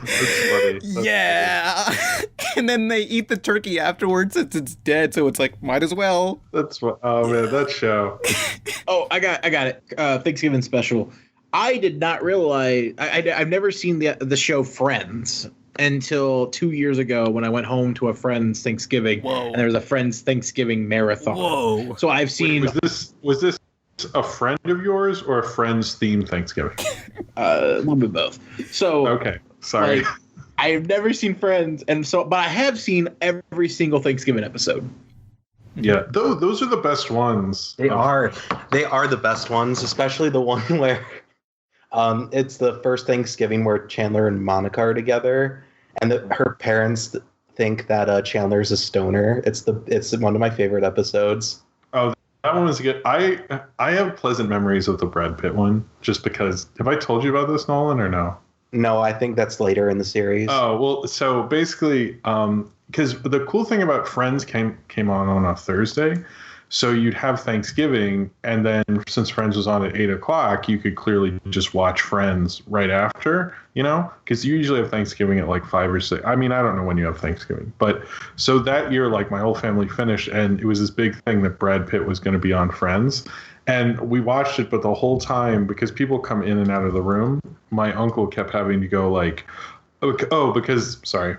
That's yeah. And then they eat the turkey afterwards since it's dead, so it's like, might as well. That's what. Oh man, that show. Oh, I got it. Thanksgiving special. I did not realize. I've never seen the show Friends until 2 years ago when I went home to a friend's Thanksgiving. Whoa. And there was a friend's Thanksgiving marathon. Whoa. So I've seen. Wait, was this a friend of yours or a friend's themed Thanksgiving? A little bit both. So okay, sorry. Like, I've never seen Friends, but I have seen every single Thanksgiving episode. Yeah, those are the best ones. They are the best ones, especially the one where It's the first Thanksgiving where Chandler and Monica are together, and her parents think that Chandler's a stoner. It's one of my favorite episodes. Oh, that one was good. I have pleasant memories of the Brad Pitt one, just because. Have I told you about this, Nolan, or no? No, I think that's later in the series. Oh, well, so basically, because the cool thing about Friends came on a Thursday, so you'd have Thanksgiving, and then since Friends was on at 8 o'clock, you could clearly just watch Friends right after, because you usually have Thanksgiving at like 5 or 6. I mean, I don't know when you have Thanksgiving, but so that year, like my whole family finished, and it was this big thing that Brad Pitt was going to be on Friends. And we watched it, but the whole time, because people come in and out of the room, my uncle kept having to go like, sorry,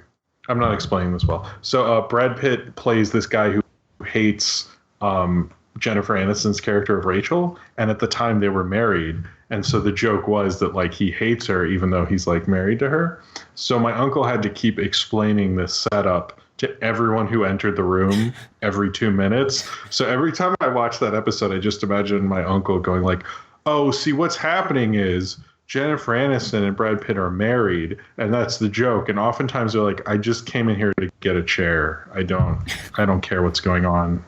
I'm not explaining this well. So Brad Pitt plays this guy who hates Jennifer Aniston's character of Rachel. And at the time they were married. And so the joke was that like he hates her, even though he's like married to her. So my uncle had to keep explaining this setup to everyone who entered the room every 2 minutes. So every time I watch that episode, I just imagine my uncle going like, oh, see, what's happening is Jennifer Aniston and Brad Pitt are married, and that's the joke. And oftentimes they're like, I just came in here to get a chair. I don't care what's going on.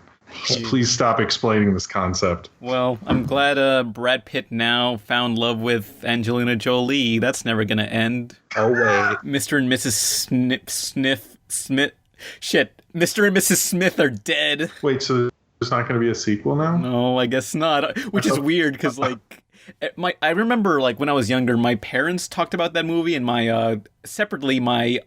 Please stop explaining this concept. Well, I'm glad Brad Pitt now found love with Angelina Jolie. That's never gonna end. Oh, wait. Mr. and Mrs. Smith. Shit, Mr. and Mrs. Smith are dead. Wait, so there's not going to be a sequel now? No, I guess not. Which is weird because, like, I remember, like, when I was younger, my parents talked about that movie, and my separately, my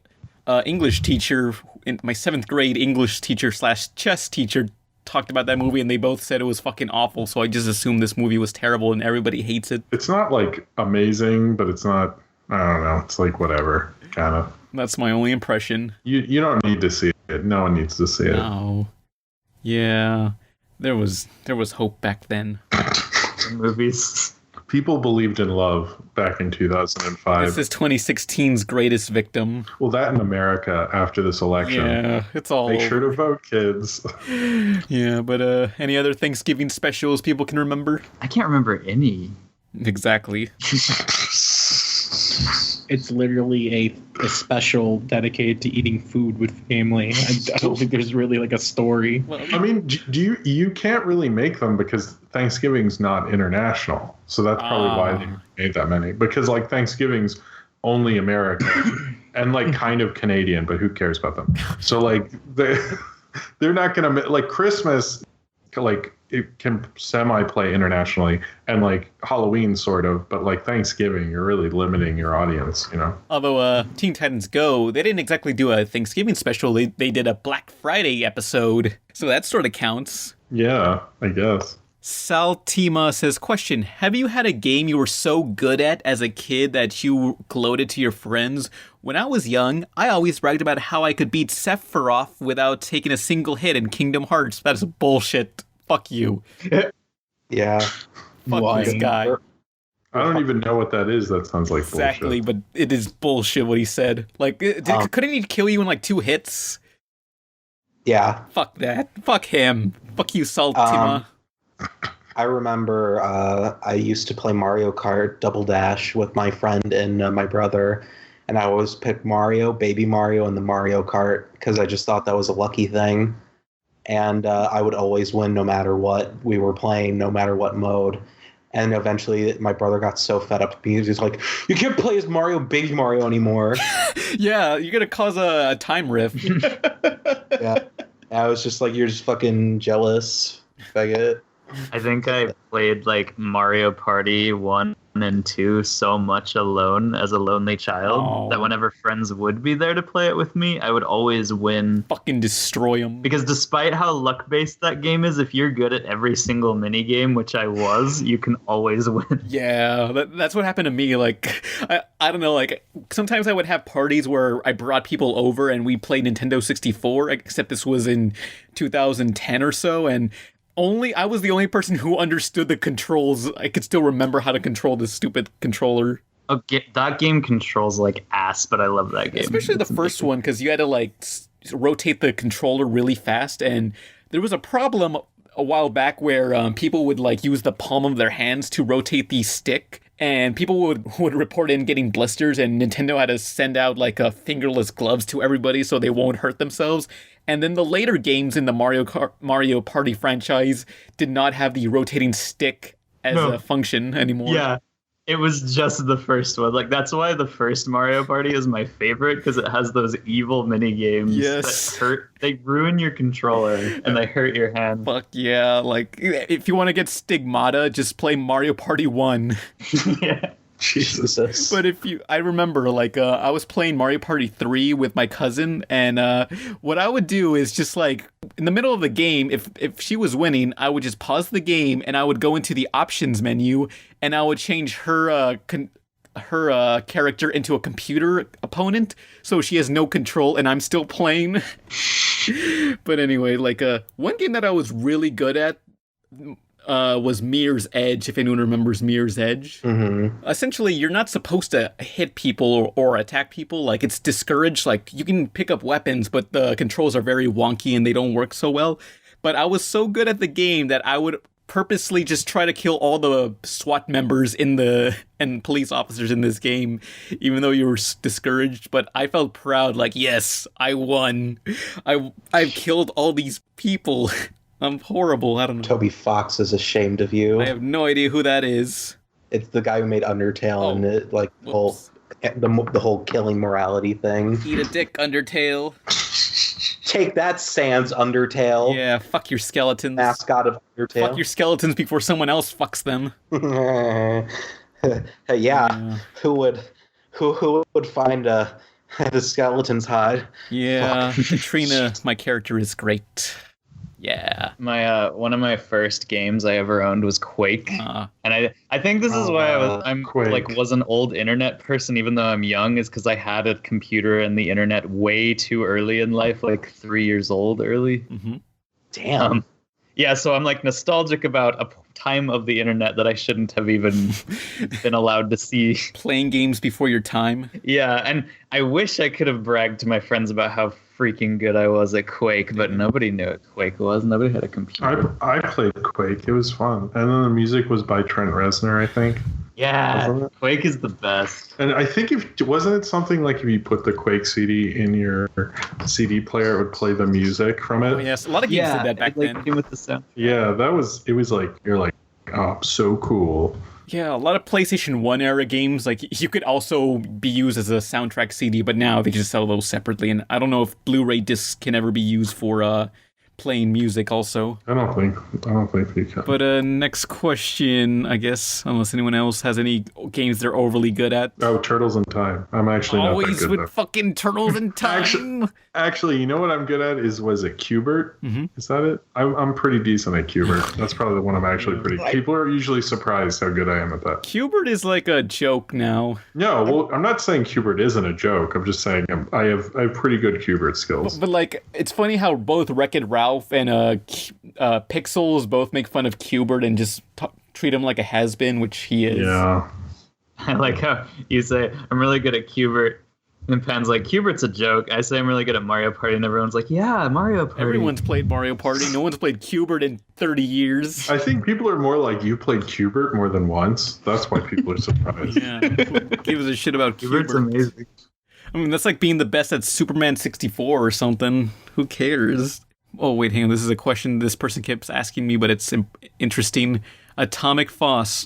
English teacher, my 7th grade English teacher / chess teacher, talked about that movie, and they both said it was fucking awful. So I just assumed this movie was terrible, and everybody hates it. It's not like amazing, but it's not. I don't know. It's like whatever, kind of. That's my only impression. You don't need to see it. No one needs to see it. No. Yeah. There was hope back then. Movies. People believed in love back in 2005. This is 2016's greatest victim. Well, that in America after this election. Yeah, it's all. Make sure to vote, kids. Yeah, but any other Thanksgiving specials people can remember? I can't remember any. Exactly. It's literally a special dedicated to eating food with family. I don't think there's really like a story. I mean, you can't really make them because Thanksgiving's not international, so that's probably why they made that many. Because like Thanksgiving's only American and like kind of Canadian, but who cares about them? So like they're not gonna like Christmas, like it can semi-play internationally, and like Halloween sort of, but like Thanksgiving, you're really limiting your audience, Although Teen Titans Go, they didn't exactly do a Thanksgiving special, they did a Black Friday episode, so that sort of counts. Yeah, I guess. Saltima says, question, have you had a game you were so good at as a kid that you gloated to your friends? When I was young, I always bragged about how I could beat Sephiroth without taking a single hit in Kingdom Hearts. That is bullshit. Fuck you. Yeah. Fuck this guy. I don't even know what that is. That sounds like exactly, bullshit. But it is bullshit what he said. Like, couldn't he kill you in like 2 hits? Yeah. Fuck that. Fuck him. Fuck you, Saltima. I remember I used to play Mario Kart Double Dash with my friend and my brother, and I always picked Mario, Baby Mario, and the Mario Kart because I just thought that was a lucky thing. And I would always win no matter what we were playing, no matter what mode. And eventually my brother got so fed up with me, he was like, you can't play as Mario, Baby Mario anymore. Yeah, you're going to cause a time rift. Yeah. And I was just like, you're just fucking jealous, faggot. I think I played like Mario Party 1 and 2 so much alone as a lonely child that whenever friends would be there to play it with me, I would always win. Fucking destroy them. Because despite how luck-based that game is, if you're good at every single minigame, which I was, you can always win. Yeah, that's what happened to me. Like, I don't know, like, sometimes I would have parties where I brought people over and we played Nintendo 64, except this was in 2010 or so, and I was the only person who understood the controls. I could still remember how to control this stupid controller. Okay, that game controls like ass, but I love that game. Especially the first one, because you had to like rotate the controller really fast, and there was a problem a while back where people would like use the palm of their hands to rotate the stick, and people would report in getting blisters, and Nintendo had to send out like fingerless gloves to everybody so they won't hurt themselves. And then the later games in the Mario Party franchise did not have the rotating stick as a function anymore. Yeah. It was just the first one. Like, that's why the first Mario Party is my favorite, because it has those evil mini games that hurt. They ruin your controller and they hurt your hand. Fuck yeah. Like, if you want to get stigmata, just play Mario Party 1. Yeah. Jesus. But I remember, like, I was playing Mario Party 3 with my cousin, and what I would do is just, like, in the middle of the game, if she was winning, I would just pause the game, and I would go into the options menu, and I would change her character into a computer opponent, so she has no control, and I'm still playing. But anyway, like, one game that I was really good at was Mirror's Edge, if anyone remembers Mirror's Edge. Mm-hmm. Essentially, you're not supposed to hit people or attack people. Like, it's discouraged. Like, you can pick up weapons, but the controls are very wonky and they don't work so well. But I was so good at the game that I would purposely just try to kill all the SWAT members and police officers in this game, even though you were discouraged. But I felt proud, like, yes, I won. I've killed all these people. I'm horrible. I don't know. Toby Fox is ashamed of you. I have no idea who that is. It's the guy who made Undertale and it, like the whole killing morality thing. Eat a dick, Undertale. Take that, Sans Undertale. Yeah, fuck your skeletons. Mascot of Undertale. Fuck your skeletons before someone else fucks them. Yeah. Who would find the skeleton's hide? Yeah, Katrina, my character, is great. Yeah. My one of my first games I ever owned was Quake, and I think this is why I'm like was an old internet person, even though I'm young, is because I had a computer and the internet way too early in life, like 3 years old early. Mm-hmm. Damn. Yeah, so I'm like nostalgic about a time of the internet that I shouldn't have even been allowed to see. Playing games before your time. Yeah, and I wish I could have bragged to my friends about how freaking good I was at Quake, but nobody knew what Quake was. Nobody had a computer. I played Quake. It was fun. And then the music was by Trent Reznor, I think. Yeah, Quake is the best. And I think wasn't it something like if you put the Quake CD in your CD player, it would play the music from it? Oh, yes, a lot of games did that back then. With the sound. Yeah, it was like, you're like, oh, so cool. Yeah, a lot of PlayStation 1 era games, like, you could also be used as a soundtrack CD, but now they just sell those separately, and I don't know if Blu-ray discs can ever be used for playing music also. I don't think you can. But next question, I guess, unless anyone else has any games they're overly good at. Oh, Turtles in Time. I'm actually not that Always good with though. fucking Turtles in Time. Actually, you know what I'm good at was it Qbert? Mm-hmm. Is that it? I'm pretty decent at Qbert. That's probably the one I'm actually pretty. People are usually surprised how good I am at that. Qbert is like a joke now. No, well, I'm not saying Qbert isn't a joke. I'm just saying I have pretty good Qbert skills. But like, it's funny how both Wreck-It Ralph and Pixels both make fun of Qbert and just treat him like a has-been, which he is. Yeah. I like how you say, I'm really good at Qbert. And Pan's like, Qbert's a joke. I say I'm really good at Mario Party, and everyone's like, yeah, Mario Party. Everyone's played Mario Party. No one's played Qbert in 30 years. I think people are more like, you played Qbert more than once. That's why people are surprised. Yeah. Who gives a shit about Qbert? Qbert's amazing. I mean, that's like being the best at Superman 64 or something. Who cares? Oh, wait, hang on. This is a question this person keeps asking me, but it's interesting. Atomic Fox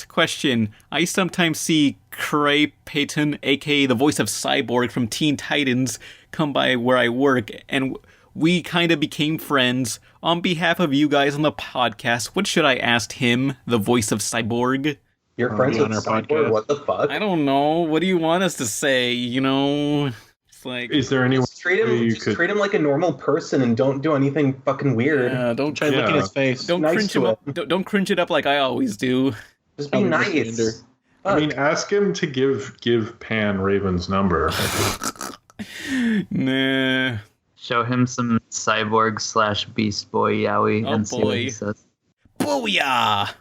question. I sometimes see Cray Payton, aka the voice of Cyborg from Teen Titans, come by where I work, and we kind of became friends. On behalf of you guys on the podcast, what should I ask him, the voice of Cyborg? You're friends with our Cyborg? podcast. What the fuck? I don't know. What do you want us to say? You know, it's like, Is there any way Treat him like a normal person and don't do anything fucking weird. don't Try looking his face. Don't Nice cringe to him him. up. Don't cringe it up like I always do. Just be nice. I mean, ask him to give Pan Raven's number. Nah. Show him some Cyborg / Beast Boy Yowie Oh, and see what he boy. says. Booyah!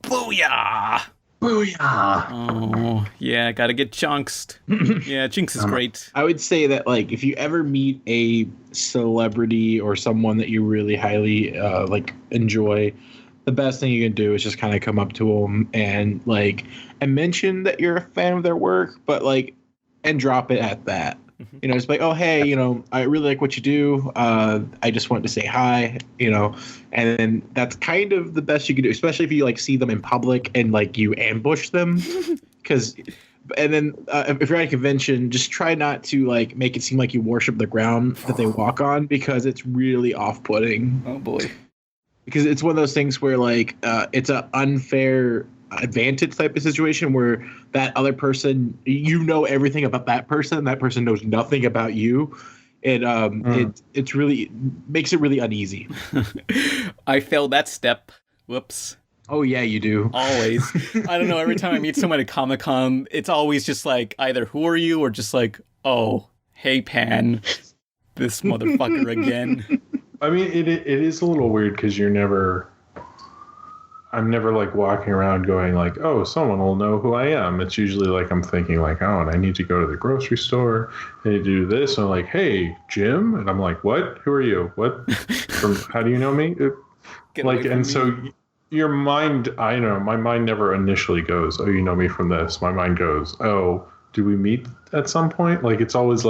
Booyah! Booyah! Oh, yeah, gotta get Jinxed. Yeah, Jinx is great. I would say that, like, if you ever meet a celebrity or someone that you really highly enjoy, the best thing you can do is just kind of come up to them and mention that you're a fan of their work, but and drop it at that. You know, it's like, oh, hey, I really like what you do. I just wanted to say hi, and then that's kind of the best you can do, especially if you see them in public and you ambush them. And then if you're at a convention, just try not to make it seem like you worship the ground that they walk on, because it's really off-putting. Oh boy. Because it's one of those things where it's an unfair advantage type of situation where that other person, everything about that person knows nothing about you. It's really makes it really uneasy. I failed that step. Whoops. Oh yeah, you do. Always. I don't know, every time I meet someone at Comic-Con, it's always just either who are you or just oh, hey Pan, this motherfucker again. I mean, it is a little weird because I'm never walking around going oh, someone will know who I am. It's usually I'm thinking oh, and I need to go to the grocery store. I need to do this. And I'm hey, Jim. And I'm what? Who are you? What? How do you know me? So your mind, I know, my mind never initially goes, oh, you know me from this. My mind goes, oh, do we meet at some point? It's always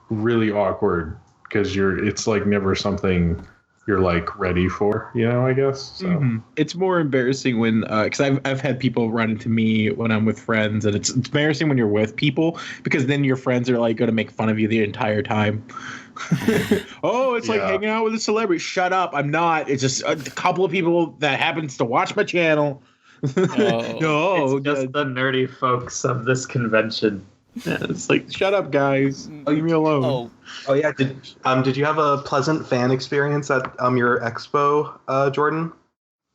really awkward because it's never something you're ready for, I guess. So It's more embarrassing when because I've had people run into me when I'm with friends, and it's embarrassing when you're with people because then your friends are going to make fun of you the entire time. Oh, it's hanging out with a celebrity. Shut up, I'm not. It's just a couple of people that happens to watch my channel. It's just the nerdy folks of this convention. Yeah, it's shut up, guys. Leave me alone. Oh yeah. Did you have a pleasant fan experience at your expo, Jordan?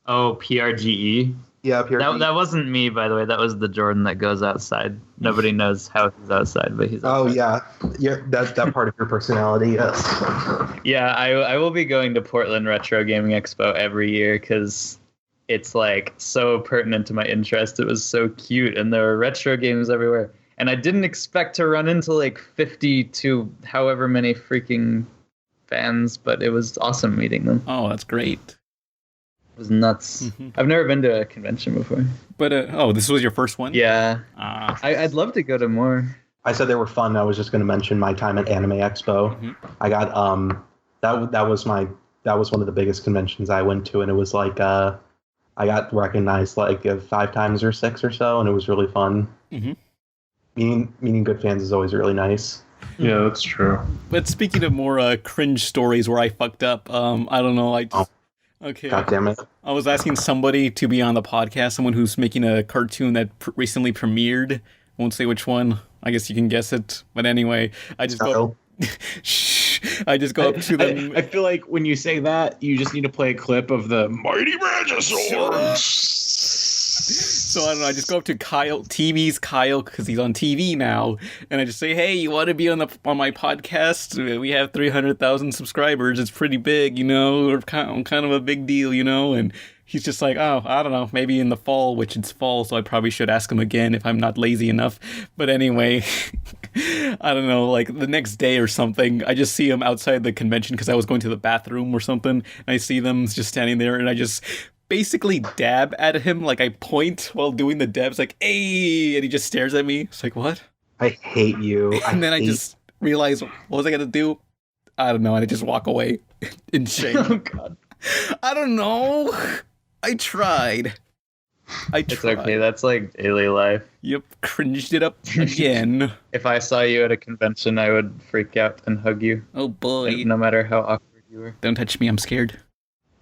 Oh, PRGE. Yeah, PRGE. That wasn't me, by the way. That was the Jordan that goes outside. Nobody knows how he's outside, but he's outside. Oh yeah. That's that part of your personality. Yes. Yeah, I will be going to Portland Retro Gaming Expo every year because it's so pertinent to my interest. It was so cute, and there were retro games everywhere. And I didn't expect to run into 50 to however many freaking fans, but it was awesome meeting them. Oh, that's great. It was nuts. Mm-hmm. I've never been to a convention before. But, this was your first one? Yeah. I'd love to go to more. I said they were fun. I was just going to mention my time at Anime Expo. Mm-hmm. I got, that was one of the biggest conventions I went to, and it was I got recognized 5 times or 6 or so, and it was really fun. Mm-hmm. Meeting good fans is always really nice. Yeah, that's true. But speaking of more cringe stories where I fucked up, I don't know. Okay. God damn it. I was asking somebody to be on the podcast, someone who's making a cartoon that recently premiered. I won't say which one. I guess you can guess it. But anyway, I just go... Shh. I just go up to them. I feel like when you say that, you just need to play a clip of the Mighty Magosaurus. So I don't know, I just go up to TV's Kyle, because he's on TV now, and I just say, hey, you want to be on my podcast? We have 300,000 subscribers. It's pretty big, We're kind of a big deal, And he's just oh, I don't know, maybe in the fall, which it's fall, so I probably should ask him again if I'm not lazy enough. But anyway, I don't know, the next day or something, I just see him outside the convention because I was going to the bathroom or something, and I see them just standing there, and I just basically dab at him, I point while doing the dabs, hey, and he just stares at me. It's what? I hate you. And then I just realized, what was I gonna do? I don't know, and I just walk away in shame. Oh god. I don't know. I tried. It's okay, that's daily life. Yep, cringed it up again. If I saw you at a convention, I would freak out and hug you. Oh boy. No matter how awkward you were. Don't touch me, I'm scared.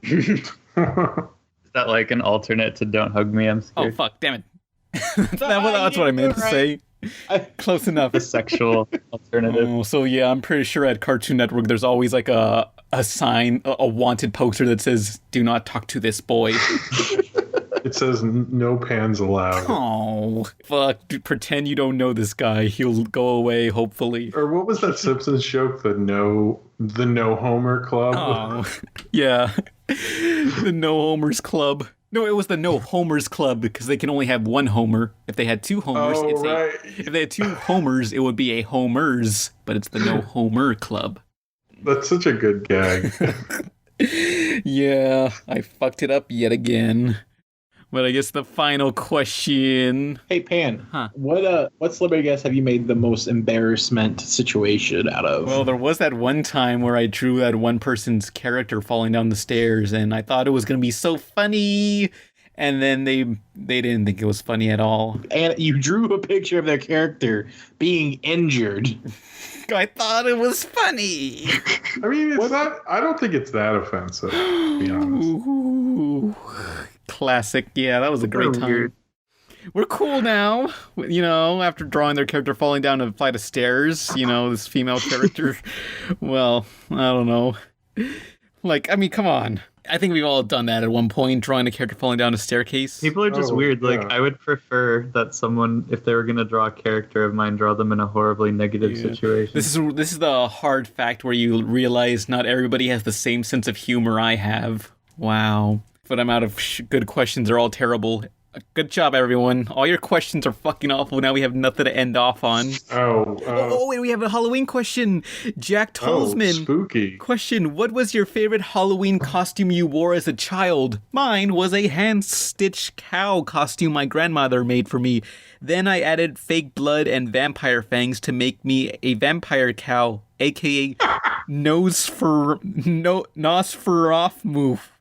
Is that an alternate to Don't Hug Me, I'm Scared? Oh, fuck, damn it. That's what I meant to say. Close enough. A sexual alternative. Oh, so yeah, I'm pretty sure at Cartoon Network there's always a sign, a wanted poster that says, do not talk to this boy. It says no pans allowed. Oh, fuck. Dude, pretend you don't know this guy. He'll go away, hopefully. Or what was that Simpsons joke? The no Homer Club? Oh, yeah. The No Homers Club. No, it was the No Homers Club because they can only have one Homer. If they had 2 Homers, if they had 2 Homers, it would be a Homers, but it's the No Homer Club. That's such a good gag. Yeah, I fucked it up yet again. But I guess the final question. Hey Pan, what celebrity guest have you made the most embarrassment situation out of? Well, there was that one time where I drew that one person's character falling down the stairs, and I thought it was gonna be so funny, and then they didn't think it was funny at all. And you drew a picture of their character being injured. I thought it was funny. I mean, it's not. I don't think it's that offensive, to be honest. Ooh, classic. Yeah, that was a great time. Weird. We're cool now, you know, after drawing their character falling down a flight of stairs, you know, this female character. Well, I don't know. Like, I mean, come on. I think we've all done that at one point, drawing a character falling down a staircase. People are just weird. Like, I would prefer that someone, if they were going to draw a character of mine, draw them in a horribly negative situation. This is the hard fact where you realize not everybody has the same sense of humor I have. Wow. But I'm out of good questions. They're all terrible. Good job, everyone. All your questions are fucking awful. Now we have nothing to end off on. Oh, wait, we have a Halloween question. Jack Tolsman. Spooky. Question, what was your favorite Halloween costume you wore as a child? Mine was a hand-stitched cow costume my grandmother made for me. Then I added fake blood and vampire fangs to make me a vampire cow, a.k.a. Nosferatu.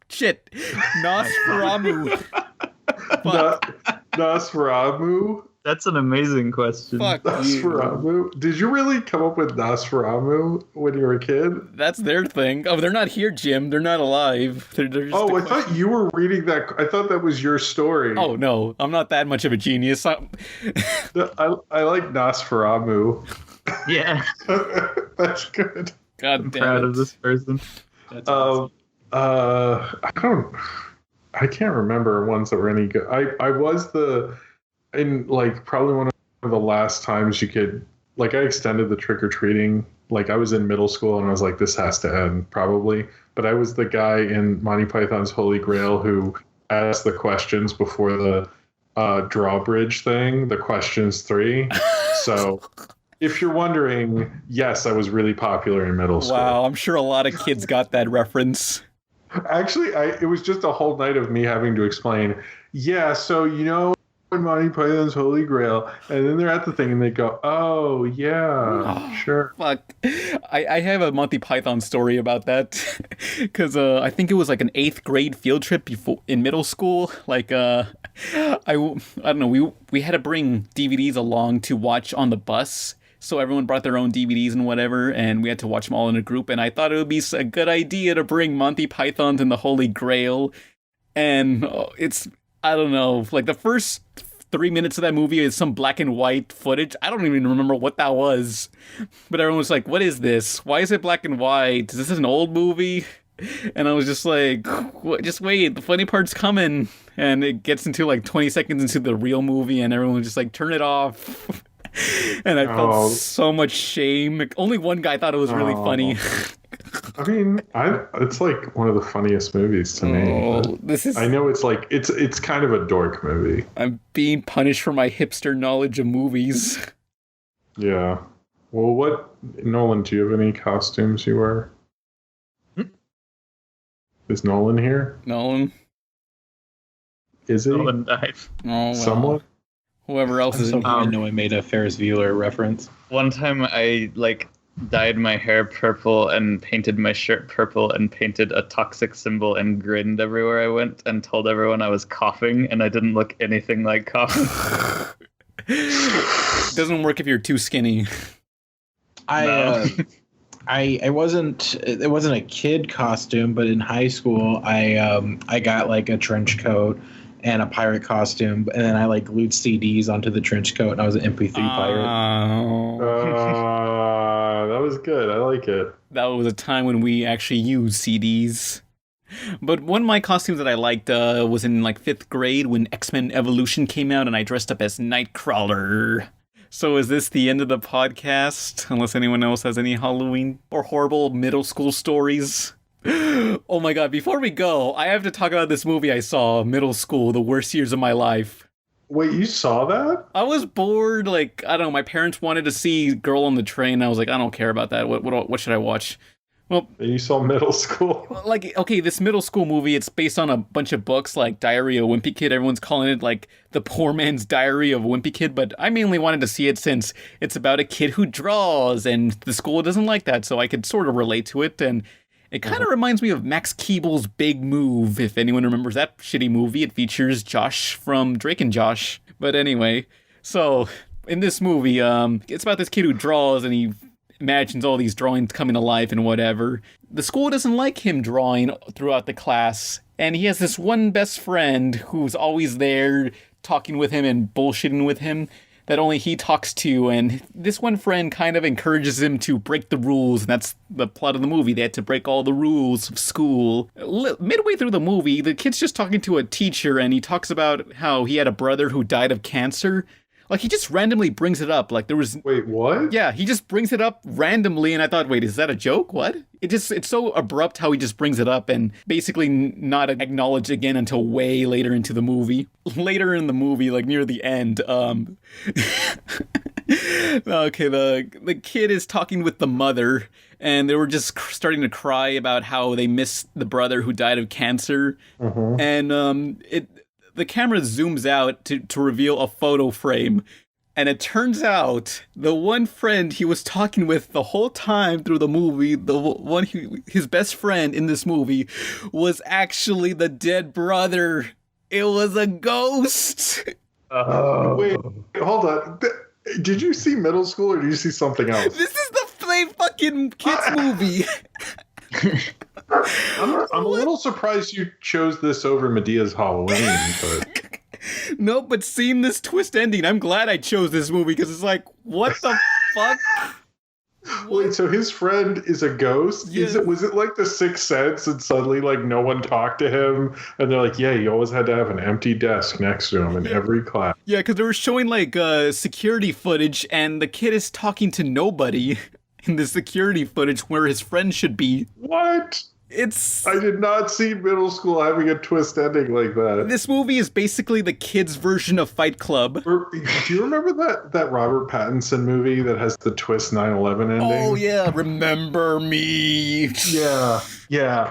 Shit. Nosferatu. Nosferatu? That's an amazing question. Fuck Nosferatu? you. Did you really come up with Nosferatu when you were a kid? That's their thing. Oh, they're not here, Jim. They're not alive. They're just I thought you were reading that. I thought that was your story. Oh, no. I'm not that much of a genius. I like Nosferatu. Yeah. That's good. God I'm damn proud it. of this person. That's awesome. I can't remember ones that were any good. I was probably one of the last times you could, like, I extended the trick-or-treating. Like, I was in middle school and I was like, this has to end, probably. But I was the guy in Monty Python's Holy Grail who asked the questions before the drawbridge thing, the questions 3. So if you're wondering, yes, I was really popular in middle school. Wow, I'm sure a lot of kids got that reference. Actually, it was just a whole night of me having to explain, yeah, so, you know, in Monty Python's Holy Grail, and then they're at the thing and they go, oh, yeah, sure. Fuck. I have a Monty Python story about that, because I think it was like an 8th grade field trip in middle school. Like, I don't know, we had to bring DVDs along to watch on the bus. So everyone brought their own DVDs and whatever, and we had to watch them all in a group, and I thought it would be a good idea to bring Monty Python and the Holy Grail, and it's, I don't know, like the first 3 minutes of that movie is some black and white footage. I don't even remember what that was, but everyone was like, what is this? Why is it black and white? Is this an old movie? And I was just like, just wait, the funny part's coming, and it gets into like 20 seconds into the real movie, and everyone was just like, turn it off. And I felt so much shame. Only one guy thought it was really funny. I mean, it's like one of the funniest movies to me. I know it's like it's kind of a dork movie. I'm being punished for my hipster knowledge of movies. Yeah. Well, Nolan, do you have any costumes you wear? Is Nolan here? Nolan. Is he? Nolan died. Oh, well. Someone? Whoever else is in here. I know I made a Ferris Bueller reference. One time I dyed my hair purple and painted my shirt purple and painted a toxic symbol and grinned everywhere I went and told everyone I was coughing, and I didn't look anything like coughing. Doesn't work if you're too skinny. It wasn't a kid costume, but in high school I got like a trench coat and a pirate costume, and then I like glued CDs onto the trench coat, and I was an MP3 pirate. That was good. I like it. That was a time when we actually used CDs. But one of my costumes that I liked was in like 5th grade when X-Men Evolution came out, and I dressed up as Nightcrawler. So is this the end of the podcast? Unless anyone else has any Halloween or horrible middle school stories? Oh my god, before we go, I have to talk about this movie I saw, middle school, the worst years of my life. Wait, you saw that? I was bored, like, I don't know, my parents wanted to see Girl on the Train, I was like, I don't care about that, what should I watch? Well, and you saw Middle School. Like, okay, this middle school movie, it's based on a bunch of books like Diary of a Wimpy Kid. Everyone's calling it like the poor man's Diary of a Wimpy Kid, but I mainly wanted to see it since it's about a kid who draws, and the school doesn't like that, so I could sort of relate to it, and it kind of reminds me of Max Keeble's Big Move, if anyone remembers that shitty movie. It features Josh from Drake and Josh. But anyway, so in this movie, it's about this kid who draws, and he imagines all these drawings coming to life and whatever. The school doesn't like him drawing throughout the class, and he has this one best friend who's always there talking with him and bullshitting with him that only he talks to, and this one friend kind of encourages him to break the rules, and that's the plot of the movie. They had to break all the rules of school. Midway through the movie, the kid's just talking to a teacher, and he talks about how he had a brother who died of cancer. Like, he just randomly brings it up. Like, there was... Wait, what? Yeah, he just brings it up randomly, and I thought, wait, is that a joke? What? It's so abrupt how he just brings it up and basically not acknowledged again until way later into the movie. Later in the movie, like, near the end, okay, the kid is talking with the mother, and they were just starting to cry about how they missed the brother who died of cancer. Mm-hmm. And, the camera zooms out to reveal a photo frame, and it turns out the one friend he was talking with the whole time through the movie, his best friend in this movie, was actually the dead brother. It was a ghost. Oh. Wait, hold on. Did you see Middle School, or did you see something else? This is the same fucking kids movie. I'm a little surprised you chose this over Medea's Halloween, but... No, but seeing this twist ending, I'm glad I chose this movie, because it's like, what the fuck? Wait, so his friend is a ghost? Yeah. Was it like the Sixth Sense, and suddenly like no one talked to him, and they're like, yeah, you always had to have an empty desk next to him in every class? Yeah, because they were showing like security footage, and the kid is talking to nobody in the security footage where his friend should be. What? I did not see Middle School having a twist ending like that. This movie is basically the kids' version of Fight Club. Do you remember that Robert Pattinson movie that has the twist 9/11 ending? Oh yeah, Remember Me. Yeah.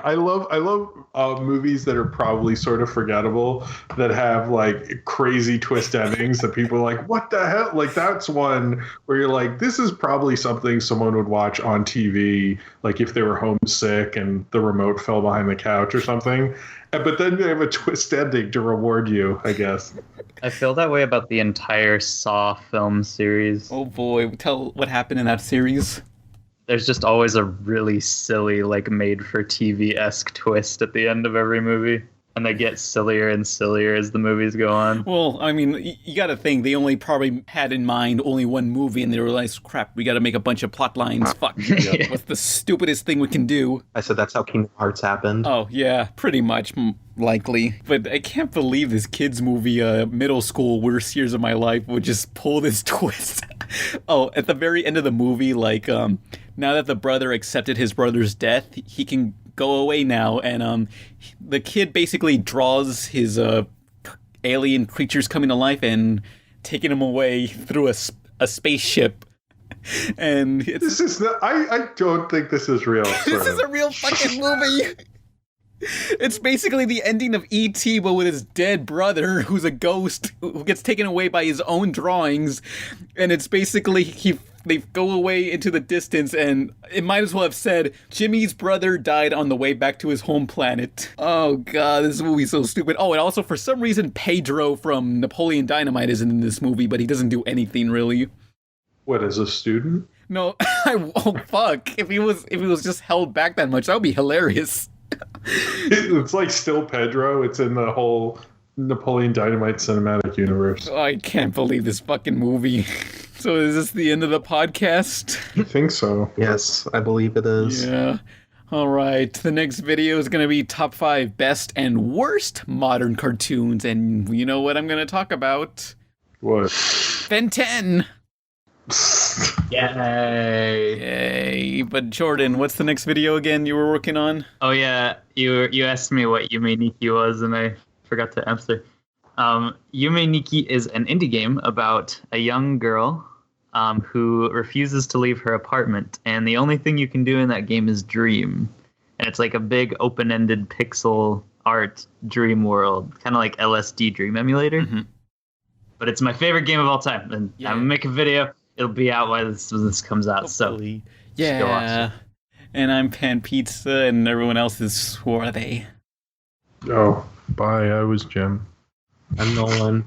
I love movies that are probably sort of forgettable, that have like crazy twist endings that people are like, what the hell? Like, that's one where you're like, this is probably something someone would watch on TV, like if they were homesick and the remote fell behind the couch or something. But then they have a twist ending to reward you, I guess. I feel that way about the entire Saw film series. Oh boy, tell what happened in that series. There's just always a really silly, like, made-for-TV-esque twist at the end of every movie. And they get sillier and sillier as the movies go on. Well, I mean, you gotta think, they only probably had in mind only one movie, and they realized, crap, we gotta make a bunch of plot lines. Fuck. Yeah. What's the stupidest thing we can do? I said that's how Kingdom Hearts happened. Oh, yeah, pretty much, likely. But I can't believe this kid's movie, Middle School, Worst Years of My Life, would just pull this twist. Oh, at the very end of the movie, like, now that the brother accepted his brother's death, he can go away now, and the kid basically draws his alien creatures coming to life and taking them away through a spaceship. And this is not, I don't think this is real. This is a real fucking movie. It's basically the ending of E.T., but with his dead brother, who's a ghost, who gets taken away by his own drawings, and it's basically they go away into the distance, and it might as well have said, Jimmy's brother died on the way back to his home planet. Oh god, this movie's so stupid. Oh, and also, for some reason, Pedro from Napoleon Dynamite isn't in this movie, but he doesn't do anything, really. What, as a student? No, oh fuck. If he was just held back that much, that would be hilarious. It's like still Pedro. It's in the whole Napoleon Dynamite cinematic universe. Oh, I can't believe this fucking movie. So is this the end of the podcast? I think so. Yes, I believe it is. Yeah. All right. The next video is going to be top 5 best and worst modern cartoons. And you know what I'm going to talk about? What? Ben 10. Yay. Yay. But Jordan, what's the next video again you were working on? Oh yeah, you asked me what Yume Nikki was, and I forgot to answer. Yume Nikki is an indie game about a young girl who refuses to leave her apartment, and the only thing you can do in that game is dream. And it's like a big open-ended pixel art dream world, kind of like LSD Dream Emulator. Mm-hmm. But it's my favorite game of all time, and I'm gonna make a video. It'll be out while this comes out. Hopefully. So yeah. go watch it. And I'm Pan Pizza, and everyone else is Swarthy. Oh, bye. I was Jim. I'm Nolan.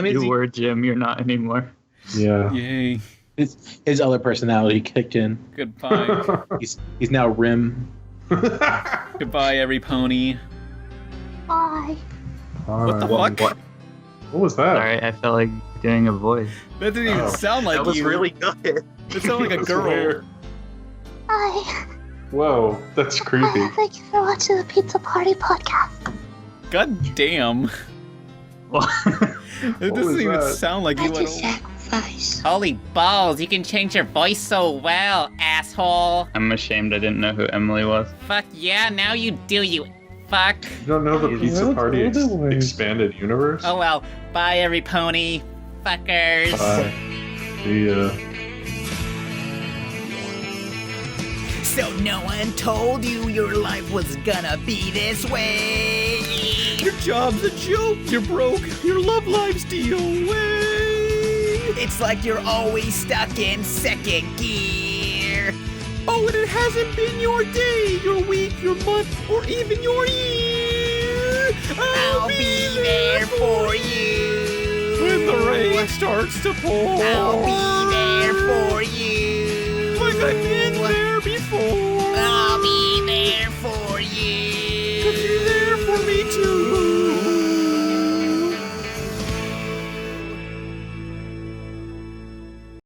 You were Jim. You're not anymore. Yeah. Yay. His other personality kicked in. Goodbye. He's now Rim. Goodbye, every pony. Bye. What the fuck? What was that? Sorry, I felt like doing a voice. That didn't even sound like That was you. really good. It sounded like a girl. Weird. Hi. Whoa, that's creepy. Thank you for watching the Pizza Party podcast. God damn. It doesn't even sound like you at all. Sacrifice. Holy balls, you can change your voice so well, asshole. I'm ashamed I didn't know who Emily was. Fuck yeah, now you do, you fuck. You don't know the Pizza Party expanded universe? Oh well, bye every pony. Fuckers. Bye. See ya. So no one told you your life was gonna be this way. Your job's a joke, you're broke, your love life's DOA. It's like you're always stuck in second gear. Oh, and it hasn't been your day, your week, your month, or even your year. I'll be there for you. When the rain starts to pour. I'll be there for